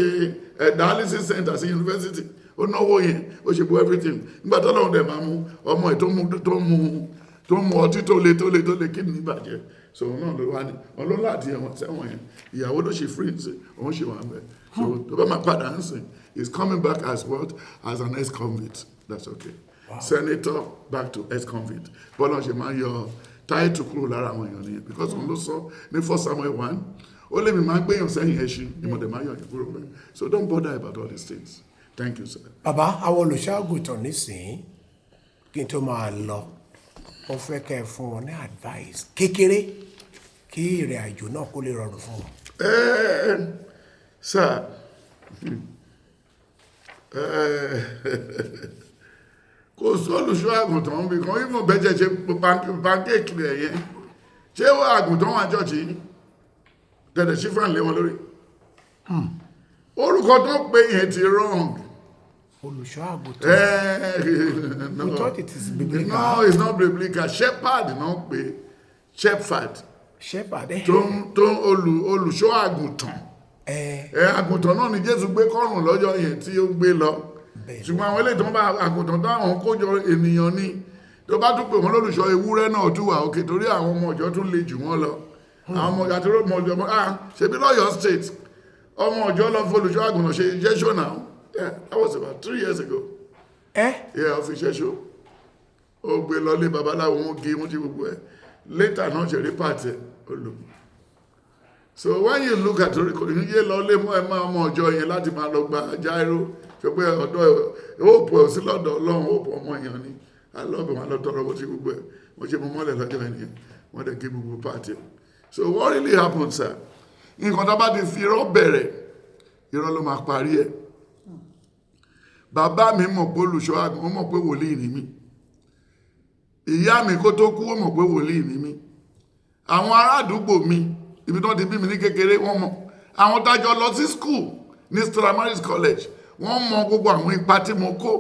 dialysis center sí yunifásitì. Ó náwó yẹn ó ṣe bó everything. Nígbà tọ́lọ̀ dẹ̀ máa mú ọmọ ẹ̀ tó mú ọtí tó le kí ni ìbàjẹ́. So náà ló wá ní ọlọ́run láti ẹ̀wọ̀n sẹ́wọ̀n yẹn ìyàwó ló ṣe free ṣe òun ṣe wà bẹ́ẹ̀. So tó bá máa padà ń sìn is coming back as what? As an ex-convict. That's okay. Wow. Senator back to ex-convict. Bọ́lá ṣe máa ń yọ táìtù kúrò lára àwọn èèyàn nìyẹn because òun ló sọ ní 1 Samuel 1 ó lè mi máa ń gbéyàn sẹ́yìn ẹṣin ìmọ̀dé máa yọ yẹn kúrò bẹ́ẹ̀. So don't bother about all these things. Thank you, sir. Bàbá àwọn olùṣọ́àgùtàn nísìnyí kí n tó máa lọ mo fẹ́ kẹ́ ẹ fún wọn ní advice kékeré kí ìrìn àjò náà kó lè rọrùn fún wọn. Sir, kò sí olùṣọ́ àgùntàn bí kan ìmọ̀ bẹ́jẹ̀ ṣe pancake rẹ̀ yẹn ṣé àgùntàn wà jọ́ọ̀ṣì tẹ̀lẹ̀ sí fran lé wọn lórí orúkọ tó pé yẹn ti wrong. Olùṣọ́ àgùntàn. No, we thought it is biblical. No, it's not biblical. Shepherd náà pé shepherd. Shepherd. Tó olùṣọ́ àgùntàn. Àgùntàn náà ni Jésù gbé kọ́rùn lọ́jọ́ yẹn tí ó gbé lọ. Ṣùgbọ́n àwọn eléyìí tó ń bá àgùntàn tó àwọn kójọ ènìyàn ní. Tó bá tún pè wọ́n lólùṣọ́ ewúrẹ́ náà tún wà òkè torí àwọn ọmọ ọjọ́ tún le jù wọ́n lọ. Àwọn ọmọ ọjọ́ tó mọ ọjọ́ ṣebí lọ́yọ̀ state. Ọmọ ọjọ́ lọ fún olùṣọ́ àgùntàn ṣe jẹ́ṣọ́ náà. Yeah, that was about 3 years ago. Yeah, official show. Ó gbé lọlé babaláwo wọn gé wọn ti gbogbo ẹ̀. Later náà ṣe rí pàtẹ olù. So when you look at it, yé lọlé mọ́ ẹ máa ọmọ ọjọ́ yẹn láti máa lọ gba jáíró. Ṣé pé ọ̀dọ́ òpó ẹ̀ sí lọ́dọ̀ Ọlọ́run òpó ọmọ èèyàn ni. Alọ́bẹ̀ wọn lọ tọrọ bó ti gbogbo ẹ̀. Wọ́n ṣe mọ́ mọ́lẹ̀ lọ́jọ́ yẹn nìyẹn. Wọ́n dẹ̀ gé gbogbo pàtẹ. So what really happened, sir? Nǹkan tá bá ti fi irọ́ bẹ̀rẹ̀, irọ́ ló máa parí ẹ̀. Bàbá mi mọ̀ pé olùṣọ́ àgùntàn ó mọ̀ pé wòlíì ni mí. Ìyá mi kó tó kú ó mọ̀ pé wòlíì ni mí. Àwọn ará àdúgbò mi ibi tó ti bí mi ní kékeré wọ́n mọ̀. Àwọn tájọ lọ sí school ní Stramaris College wọ́n mọ̀ gbogbo àwọn ipa tí mo kó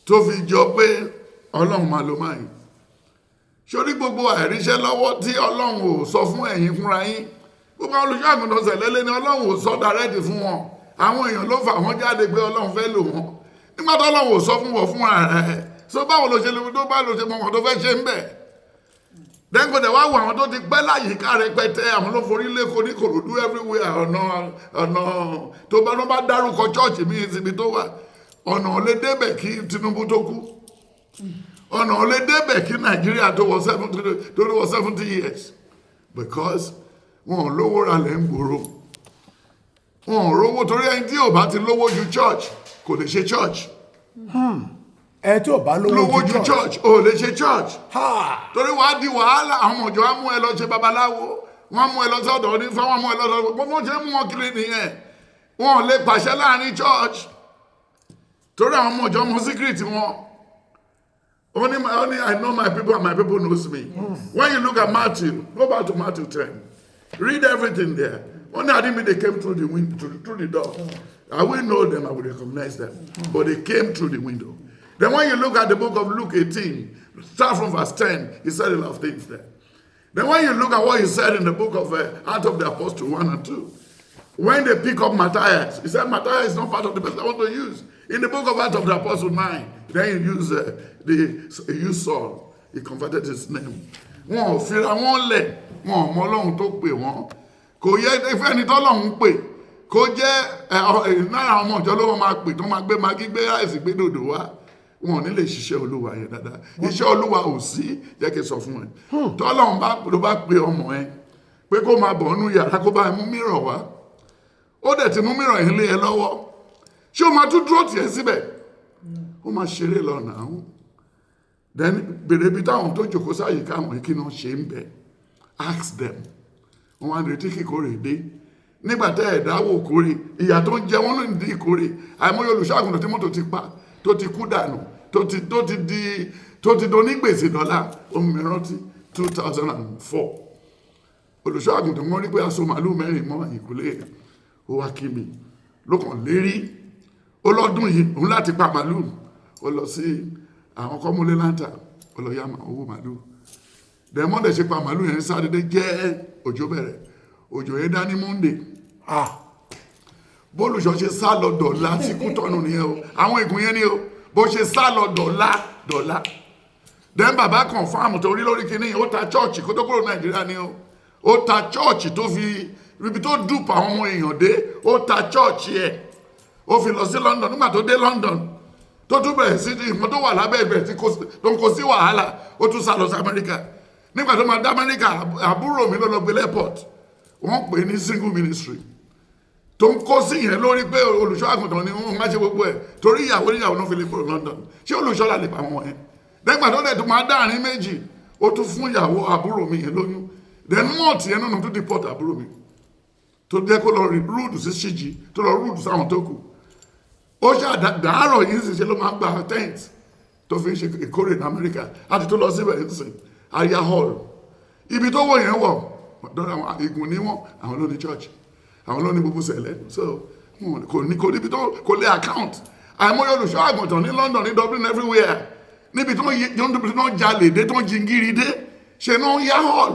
tó fi jọ pé Ọlọ́run máa ló máa yìn. Sórí gbogbo àìríṣẹ́ lọ́wọ́ tí Ọlọ́run ò sọ fún ẹ̀yin fúnra yín. Gbogbo olùṣọ́ àgùntàn ṣẹlẹ́lẹ́ ni Ọlọ́run ò sọ dàrẹ́tì fún wọn. Àwọn èèyàn ló fà wọ́n jáde pé Ọlọ́run fẹ́ lò wọ́n nígbà tó Ọlọ́run ò sọ fún wọn fún ara ẹ̀ so báwo ló ṣe lè tó bá ló ṣe mọ wọn tó fẹ́ ṣe ń bẹ̀ dẹ́gbẹ̀dẹ̀ wá wo àwọn tó ti pẹ́ láyìíká rẹpẹtẹ àwọn ló forí lẹ́kọ̀ọ́ ní Kòròdú everywhere ọ̀nà tó bá dárúkọ chọ́ọ̀chì mi síbi tó wà ọ̀nà ò lè débẹ̀ kí Tinubu tó kú ọ̀nà ò lè débẹ̀ kí Nàìjíríà tó wọ 70 years because wọn ò lówó ra lẹ́ ń gbòòrò wọn ò rówó torí ẹni tí ò bá ti lówó ju church kò lè ṣe church. Ẹ tí ò bá lówó ju church ò lè ṣe church. Torí wàá di wàhálà àwọn ọjọ́ á mú ẹ lọ ṣe babaláwo wọ́n mú ẹ lọ sọ́dọ̀ onífá wọ́n mú ẹ lọ sọ́dọ̀ wọ́n ṣe mú wọn kiri nìyẹn wọn ò lè pàṣẹ láàrin church torí àwọn ọmọ ọjọ́ mú secret wọn. Only I know my people and my people knows me. When you look at Matthew, go back to Matthew 10. Read everything there. Only I didn't mean they came through the window, through the door. I will know them, I will recognize them. But they came through the window. Then when you look at the book of Luke 18, start from verse 10, he said a lot of things there. Then when you look at what he said in the book of Acts of the Apostle 1 and 2, when they pick up Matthias, he said Matthias is not part of the person I want to use. In the book of Acts of the Apostle 9, then he used Saul. He converted his name. Wọ́n ò fira wọ́n lẹ̀, wọ́n ò mọ Ọlọ́run tó pè wọ́n. Kò yẹ ẹni tọ́lọ́run pè kó jẹ́ náírà ọmọ ìjọ ló máa pè tó máa gbé magí gbé ráìsì gbé dòdò wá. Wọn ò ní lè ṣiṣẹ́ Olúwa yẹn dáadáa. Iṣẹ́ Olúwa ò sí jẹ́ kí n sọ fún ẹ. Tọ́lọ́run ló bá pe ọmọ ẹ pé kó máa bọ̀ nínú yàrá kó bá mú mìíràn wá. Ó dẹ̀ ti mú mìíràn yìí lé ẹ lọ́wọ́. Ṣé o máa tún dúró tiẹ̀ síbẹ̀? Ó máa ṣeré lọ́nà àwọn. Then bèrè ibi táwọn tó jòkó sáyìíká àwọn kí náà ṣe ń bẹ̀. Ask them. Wọ́n wá ń retí kíkórè dé. Nígbà tẹ́ ẹ̀dáwó kórè, ìyà tó ń jẹ wọ́n ló ń di ìkórè. Àìmọye olùṣọ́àgùntàn tí mọ́tò ti pa, tó ti kú dànù, tó ti do ní gbèsè dọ́là, ohun mìíràn tí 2004. Olùṣọ́àgùntàn wọ́n rí pé aṣọ màálù mẹ́rin mọ́ ìkúlé ó wá kí mi. Lókàn lérí, ó lọ́dún yìí òun láti pa màlúù ó lọ sí àwọn kọ́múlé láńtà ó lọ yá owó màlúù dẹ̀mọ́dẹ̀ ṣe pa màlúù yẹn sátidé jẹ́ òjò bẹ̀rẹ̀ òjò yẹn dání Monday bólùṣọ́ ṣe sá lọ dọ̀là sí Kútọ́nù nìyẹn o àwọn ìgùn yẹn ni o bó ṣe sá lọ dọ̀là then bàbá confam tó rí lórí kìíní ó ta chọ́ọ̀chì kó tó kúrò Nàìjíríà ni o ó ta chọ́ọ̀chì tó fi ibi tó dùpọ̀ àwọn ọmọ èèyàn dé ó ta chọ́ọ̀chì ẹ̀ ó fi lọ sí London nígbà tó dé London tó tún bẹ̀rẹ̀ sí ìmọ̀ tó wà lábẹ́ ìbẹ̀rẹ̀ tó ń kó sí wàhálà ó tún sá lọ sí Amẹ́ríkà nígbà tó máa dá Amẹ́ríkà àbúrò mi lọ gbé airport wọ́n pè ní single ministry tó ń kó sí yẹn lórí pé olùṣọ́ àgùntàn ni wọ́n máa ṣe gbogbo ẹ̀ torí ìyàwó níyàwó náà fi lè kúrò London ṣé olùṣọ́ là lè pa wọn yẹn nígbà tó dẹ̀ tó máa dáàrin méjì ó tún fún ìyàwó àbúrò mi yẹn lóyún then mọ́ọ̀tì yẹn náà tún deport àbúrò mi tó jẹ́ kó lọ rí rúdù sí ṣíjì tó lọ rúdù sáwọn tó kù ó ṣe àdàárọ̀ yìí sì ṣe ló máa gba tent tó fi ń ṣe ìkórè ní Amẹ́ríkà àti tó lọ síbẹ̀ ń sìn aya hall ibi tó wọ̀ yẹn wọ̀ dọ́dọ̀ àwọn igun ní wọn àwọn ló ní church àwọn ló ní gbogbo sẹ̀lẹ̀ so kò níbi tó kò lè account àìmọye olùṣọ́ àgùntàn ní London ní Dublin everywhere níbi tó ń jalè dé tó ń jingiri dé ṣe náà ń yá hall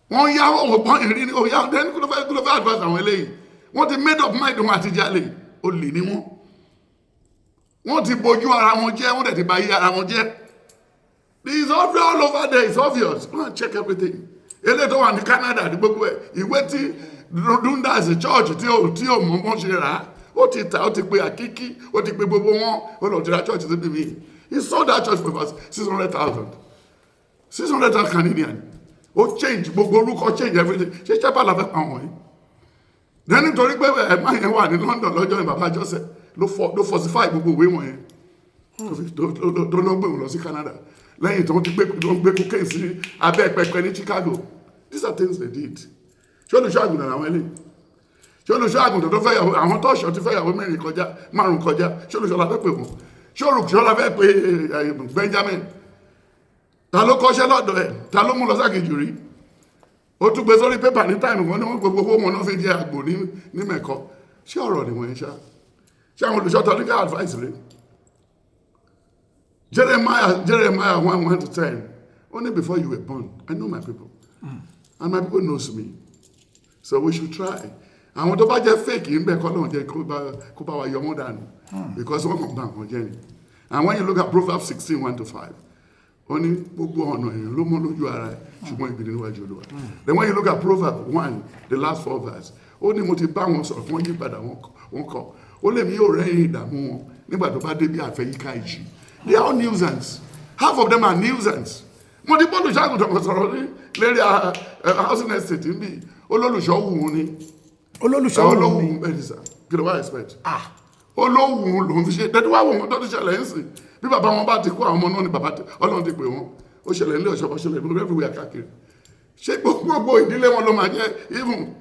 wọ́n yá ọ̀pọ̀ ìrìn ní òyà ọ̀dẹ́ kí ló fẹ́ advice àwọn eléyìí wọ́n ti made up mind wọn àti jalè olè ní wọ́n ti bojú ara wọn jẹ́ wọ́n dẹ̀ ti bà yí ara wọn jẹ́ it's obvious all over there it's obvious go and check everything eléyìí tó wà ní Canada ní gbogbo ẹ̀ ìwé tí Dundas church tí ò mọ̀ mọ́ ṣe rà á ó ti ta ó ti pe àkíkí ó ti pe gbogbo wọn ó lọ ti ra church sí bíbí he sold that church for about 600,000 Canadian ó change gbogbo orúkọ change everything ṣe chapel la fẹ́ pa wọ́n yìí then nítorí pé ẹ̀gbọ́n yẹn wà ní London lọ́jọ́ yẹn bàbá Joseph ló falsify gbogbo ìwé wọn yẹn tó ló gbé wọn lọ sí Canada lẹ́yìn tó ń gbé cocaine sí abẹ́ pẹpẹ ní Chicago these are things they did ṣé olùṣọ́ àgùntàn àwọn eléyìí ṣé olùṣọ́ àgùntàn tó fẹ́ yàwó àwọn tọ́ọ̀ṣọ́ ti fẹ́ yàwó márùn kọjá ṣé olùṣọ́ la fẹ́ pè wọ́n ṣé olùṣọ́ la fẹ́ pè Benjamin ta ló kọ́ṣẹ́ lọ́dọ̀ ẹ̀ ta ló mú lọ ságejù rí ó tún gbé sórí pépà ní táìmù wọn ní wọn gbogbo owó wọn náà fi jẹ àgbò ní mẹ́kọ ṣé ọ̀rọ̀ ni wọ́n ń ṣá ṣé àwọn olùṣọ́tọ̀ ní ká advice rẹ̀ Jeremiah 1:10 only before you were born I know my people and my people knows me so we should try àwọn tó bá jẹ́ fake ń bẹ̀ kọ́ lóun jẹ́ kó bá wa yọ wọ́n dànù because wọ́n kàn bá àwọn jẹ́ ni and when you look at Proverbs 16:1-5 ó ní gbogbo ọ̀nà èèyàn ló mọ́ lójú ara ẹ̀ ṣùgbọ́n ìbí níwájú Olúwa then when you look at Proverbs 1 the last 4 verse ó ní mo ti bá wọn sọ̀rọ̀ wọ́n yí padà wọ́n kọ̀ ó lè mí yóò rẹ́yìn ìdààmú wọn nígbà tó bá dé bí àfẹ́yíká ìjì they are all nuisance half of them are nuisance mo ti bọ́ọ̀lù ṣàgùntàn kan sọ̀rọ̀ ní lérí housing estate ń bì olólùṣọ́ wù ú ní olólùṣọ́ wù ú ní bẹ́ẹ̀ ni sà kí ló wá expect olóhùn lòun fi ṣe tẹ́tí wá wò wọ́n tó ti ṣẹlẹ̀ ń sìn bí bàbá wọn bá ti kó àwọn ọmọ náà ni bàbá Ọlọ́run ti pè wọ́n ó ṣẹlẹ̀ nílé ọ̀ṣọ́ ṣẹlẹ̀ ní everywhere káàkiri ṣé gbogbo ìdílé wọn ló máa jẹ́ even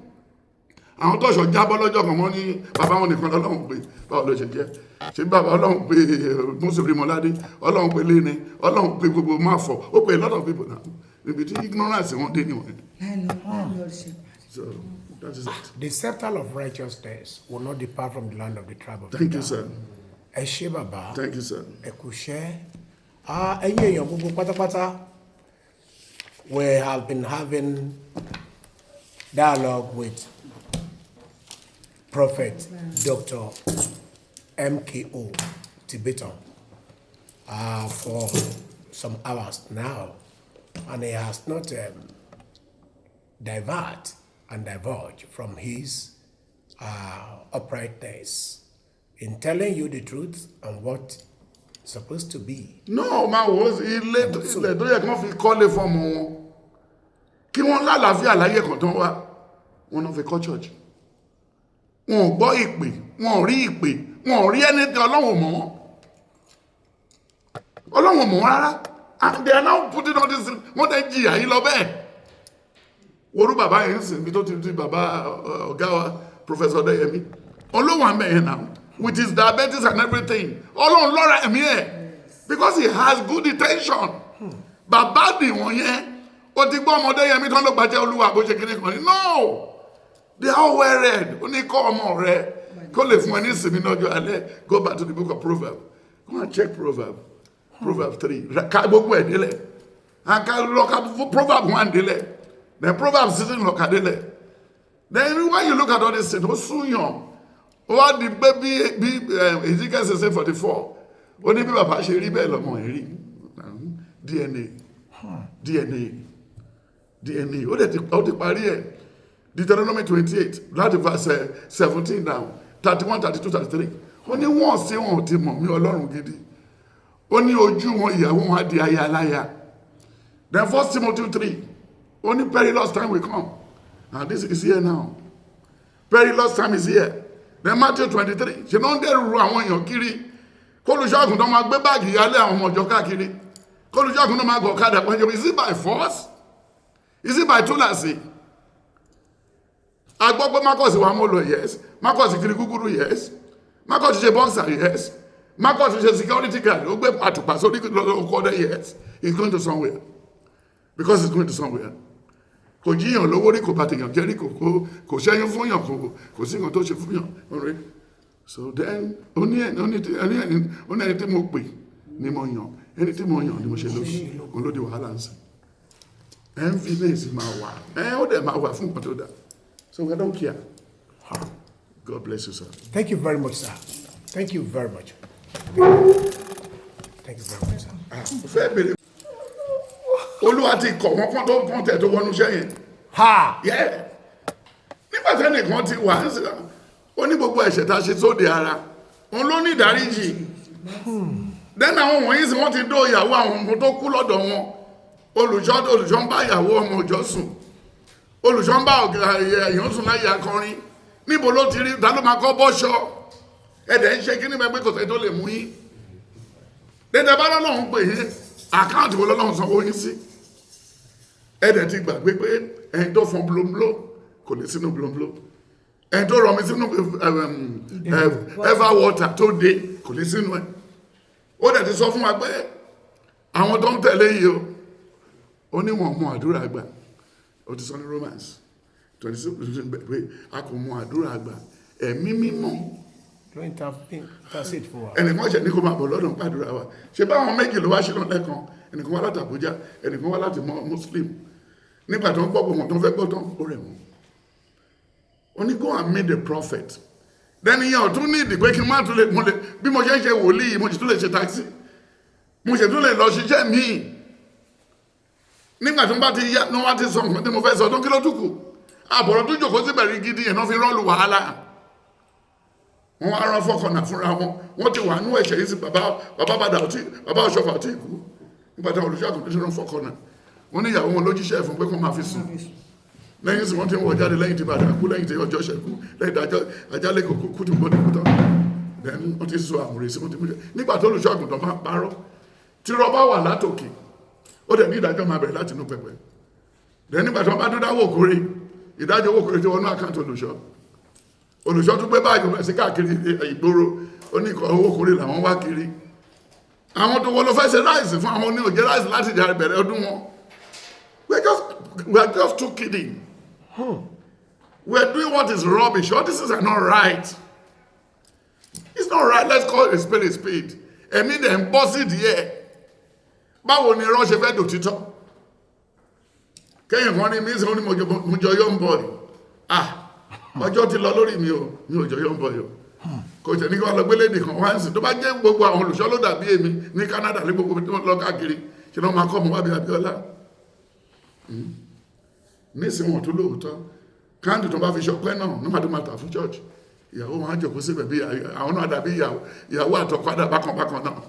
àwọn tọ́ṣọ̀ jábọ́ lọ́jọ́ kan wọ́n ní bàbá wọn nìkan lọ́lọ́run pé báwo ló ṣe jẹ́ ṣé bàbá Ọlọ́run pé mùsùlùmí mọ́ládé Ọlọ́run pé léni Ọlọ́run pé gbogbo máa fọ̀ ó pé a lot of people now níbi tí ignorance wọn dé níwọ̀n. So that is it. The scepter of righteousness will not depart from the land of the tribe of Thank you, Judah. sir. Ẹ ṣé bàbá. Thank you, sir. Ẹ kú iṣẹ́. Ẹ̀yin èèyàn gbogbo pátápátá, we have been having dialogue with Prophet Dr. MKO Tibetan for some hours now, and he has not diverged from his uprightness in telling you the truth and what it's supposed to be. No, máa wò ó ilé tó yẹ kí wọ́n fi kọ́lé fọ́ọ̀mù wọn kí wọ́n lálàáfíà láyé kan tán wá wọn náà fi kọ́ church. Wọn ò gbọ́ ìpè, wọn ò rí ìpè, wọn ò rí ẹni tí Ọlọ́run mọ̀ wọ́n. Ọlọ́run mọ̀ wọ́n rárá. And they are now putting all this in. Wọ́n tẹ́ jìyà yìí lọ bẹ́ẹ̀. Orú bàbá yẹn ń sìn bí tó ti bàbá ọ̀gá wa Professor Odeyemi. Olówó àmì ẹ̀yẹn náà with his diabetes and everything. Ọlọ́run lọ́ra ẹ̀mí ẹ̀ because he has good intention. Bàbá dì wọ́n yẹn. Ó ti gbọ́ ọmọdé Yẹmí tán ló gbàjẹ́ Olúwa bó ṣe kiri kan ní. No! They are all well read. Only call more rare. Call if one is in go back to the book of Proverbs. Go and check Proverbs. Proverbs 3. And can look at Proverbs 1 delay. Then Proverbs isn't look at delay. Then when you look at all this things, what's so young? What the baby Ezekiel says 44. Only people are actually rebel DNA. What the barrier? Deuteronomy 28, that verse 17 down, 31, 32, 33. Only one say one ti mọ̀ mí Ọlọ́run gidi. Only ojú wọn ìyàwó wọn di aya láya. Then 1 Timothy 3, only perilous time will come. And this is here now. Perilous time is here. Then Matthew 23, ṣe náà ń dẹ́rù àwọn èèyàn kiri. Kólùṣọ́àgùn tó máa gbé báàgì yálé àwọn ọmọ ọjọ́ káàkiri. Kólùṣọ́àgùn tó máa gọ̀ ọ̀kadà pẹ́jọ́. Is it by force? Is it by túláàsì? Agbọ́gbọ́ Marcus wà mọ́ lọ, yes. Marcus kiri gúgúrú, yes. Marcus ṣe boxer, yes. Marcus ṣe security guard, ó gbé àtùpà sórí ọkọ̀ọ́dẹ́, yes. He's going to somewhere. Because he's going to somewhere. Kò jíyàn lówó rí, kò bá tèèyàn jẹ́ rí, kò ṣẹ́yún fún yàn, kò sí nǹkan tó ṣe fún yàn. So then, ó ní ẹni tí mo pè ní mo yàn, ẹni tí mo yàn ni mo ṣe lódi wàhálà ń sìn. Enviness máa wà, ó dẹ̀ máa wà fún nǹkan tó dáa. So we don't care. God bless you, sir. Thank you very much, sir. Thank you very much. Thank you very much, sir. Fẹ́ bèrè. Olúwa ti kọ̀ wọ́n tó pọ́n tẹ̀ tó wọnú iṣẹ́ yẹn. Ha! Yeah. Nígbà tí ẹnìkan ti wà ń sìn, ó ní gbogbo ẹ̀ṣẹ̀ tá a ṣe sóde ara. Òun ló ní ìdáríjì. Then àwọn wọ̀nyí sì wọ́n ti dó ìyàwó àwọn ọmọ tó kú lọ́dọ̀ wọn. Olùṣọ́ ń bá ìyàwó ọmọ òjọ́ sùn. Olùṣọ́ ń bá èèyàn sùn láyé akọrin. Níbo ló ti rí? Ta ló máa kọ́ bọ́ṣọ? Ẹ̀dẹ̀ ń ṣe kí ní bẹ́ẹ̀ kò sẹ́ tó lè mú yín. Dédé bá lọ́lọ́run pè yín, àkáǹtì wo lọ́lọ́run sanwó yín sí? Ẹ̀dẹ̀ ti gbàgbé pé ẹni tó fọn blóńbló kò lè sínú blóńbló. Ẹni tó rọmi sínú ever water tó dé kò lè sínú ẹ̀. Ó dẹ̀ ti sọ fún wa pé àwọn tó ń tẹ̀lé yìí o, ó ní wọn mọ àdúrà gbà. Ó ti sọ ní Romans 26 pé a kò mọ àdúrà gbà. Ẹ̀mí mímọ́. Ẹnìkan ṣe ní kó máa bọ̀ lọ́dún pàdúrà wa. Ṣé báwọn méjì ló wá ṣe lọ́lẹ́ kan? Ẹnìkan wá láti Àbújá, ẹnìkan wá láti Muslim. Nígbà tó ń gbọ́ wọn tó ń fẹ́ gbọ́ tán, ó rẹ̀ wọ́n. Ó ní go and meet the prophet. Then ìyẹn ò tún ní ìdí pé kí n má tún lè bí mo ṣe ń ṣe wòlíì, mo sì tún lè ṣe taxi. Mo sì tún lè lọ ṣiṣẹ́ míì. Nígbà tó ń bá ti yá, ní wọ́n ti sọ nǹkan tí mo fẹ́ sọ tó kí ló túkù. Àbọ̀rọ̀ tó jòkó sí bẹ̀rẹ̀ gidi yẹn náà fi rọ́ọ̀lù wàhálà. Wọ́n wá rán fọ́kànnà fúnra wọn. Wọ́n ti wà nú ẹ̀ṣẹ̀ yìí sí bàbá ọ̀ṣọ́fà àti ìkú. Nígbà tí olùṣọ́àgùn tó ṣe rán fọ́kànnà. Wọ́n ní ìyàwó wọn ló jíṣẹ́ fún pé kó máa fi sùn. Lẹ́yìn sí wọ́n ti ń wọ jáde lẹ́yìn tí bàdà kú, lẹ́yìn tí ọjọ́ ṣẹ̀kú, lẹ́yìn tí ajálẹ̀ kú ti gbọ́dọ̀ kú tán. Then wọ́n ti sọ àmúrè sí wọ́n ti mú jẹ́. Nígbà tó olùṣọ́àgùn tó máa parọ́, tí rọ́bà wà látòkè, ó dẹ̀ ní ìdájọ́ máa bẹ̀rẹ̀ láti inú pẹpẹ. Then nígbà tó bá tó dáwọ́ òkúre, ìdájọ́ owó òkúre tí wọ́n ní àkáǹtì olùṣọ́ tún gbé báyìí bẹ̀rẹ̀ sí káàkiri ìgboro, oníkọ̀ owó òkúre làwọn wá kiri. Àwọn tó wọ́n lọ fẹ́ ṣe ráìsì fún àwọn oníòjẹ́ ráìsì láti ìjà bẹ̀rẹ̀ ọdún wọn. We are just too kidding. We are doing what is rubbish. All these things are not right. It's not right. Let's call a spade a spade. Ẹ̀mí dẹ̀ ń bọ́ sí díẹ̀. Báwo ni irọ́ ṣe fẹ́ dòtítọ́? Kẹ́yìn kan ní mí sí ní mo jọ young boy. Ọjọ́ ti lọ lórí mi ò jọ young boy o. Kò tẹ̀ ní kí wọ́n lọ gbélé nìkan wá ń sìn. Tó bá jẹ́ gbogbo àwọn olùṣọ́ ló dàbí èmi ní Canada ní gbogbo tí wọ́n lọ káàkiri. Ṣé wọ́n máa kọ́ mọ́ wábí Abíọ́lá? Nísìnyí wọn tó lóòótọ́. Káàndì tó bá fi ṣọpẹ́ náà ní màdó máa tà fún church. Ìyàwó wọn á jòkó síbẹ̀ bí àwọn náà dàbí ìyàwó àtọkọ́dà bákan náà.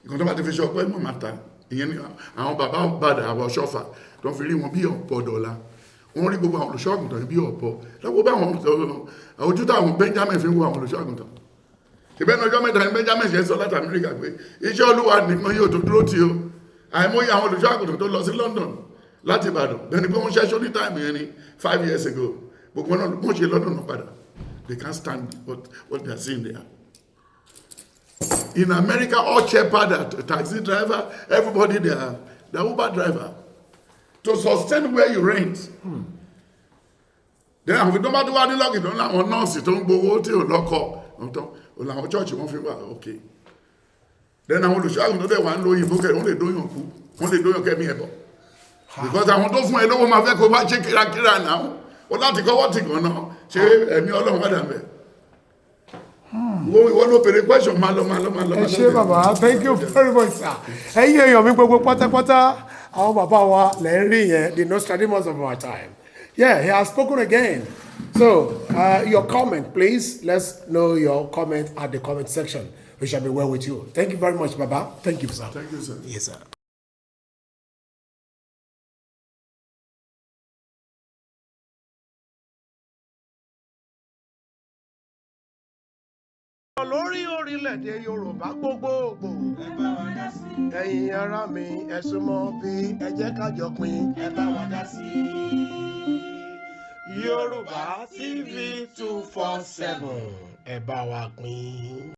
Ìkan tó bá ti fi ṣọpẹ́ náà máa ta. Ìyẹn ni àwọn bàbá bàdà àwọn ṣọ́fà tó fi rí wọn bí ọ̀pọ̀ dọ̀la. Wọ́n rí gbogbo àwọn olùṣọ́àgùntàn bí ọ̀pọ̀. Lọ́wọ́ bá àwọn ojú táwọn Benjamin fi ń wo àwọn olùṣọ́àgùntàn. Ìbẹ́ ní ọjọ́ mẹ́ta ní Benjamin ṣe sọ láti Amẹ́ríkà pé iṣẹ́ Olúwa nìkan yóò tó dúró tí o. Àìmọye àwọn olùṣọ́àgùntàn tó lọ sí London láti Ìbàdàn. Bẹ́ẹ̀ni pé wọ́n ṣẹ́ṣọ́ ní táìmù yẹn ní 5 years ago. Gbogbo náà wọ́n ṣe London padà. They can't stand what they are seeing there. In America, all shepherd, taxi driver, everybody there, the Uber driver, to sustain where you rent. then àwọn tó bá tó wá ní lọ́kì tó ń láwọn nọ́ọ̀sì tó ń gbowó tí ò lọ́kọ̀ ọ̀tọ̀ làwọn chọ́ọ̀chì wọ́n fi wà òkè then àwọn olùṣọ́àgùn tó dẹ̀ wà ń lo òyìnbó kẹrì wọ́n lè dóyàn kú wọ́n lè dóyàn kẹ́mí ẹ̀bọ̀ because àwọn tó fún ẹ lówó máa fẹ́ kó bá ṣe kírakíra náà ó láti kọ́wọ́ tì kan náà ṣe ẹ̀mí ọlọ́run padà bẹ̀ wọ́n ló bèrè question máa lọ. ẹ ṣé bàbá thank you very much sir. ẹ̀yin èèyàn mi gbogbo pátápátá àwọn bàbá wa lẹ́ ń rí yẹn the Nostradamus of our time. Yeah, he has spoken again. So your comment please, let's know your comment at the comment section. We shall be well with you. Thank you very much baba. Thank you sir. Thank you sir. Yes sir. Lórí orílẹ̀-èdè Yorùbá gbogbogbò. Ẹ bá wa dá sí. Ẹ̀yin ará mi ẹ súnmọ́ bí ẹ jẹ́ ká jọ pín. Ẹ bá wa dá sí. Yorùbá TV 247 ẹ bá wa pín.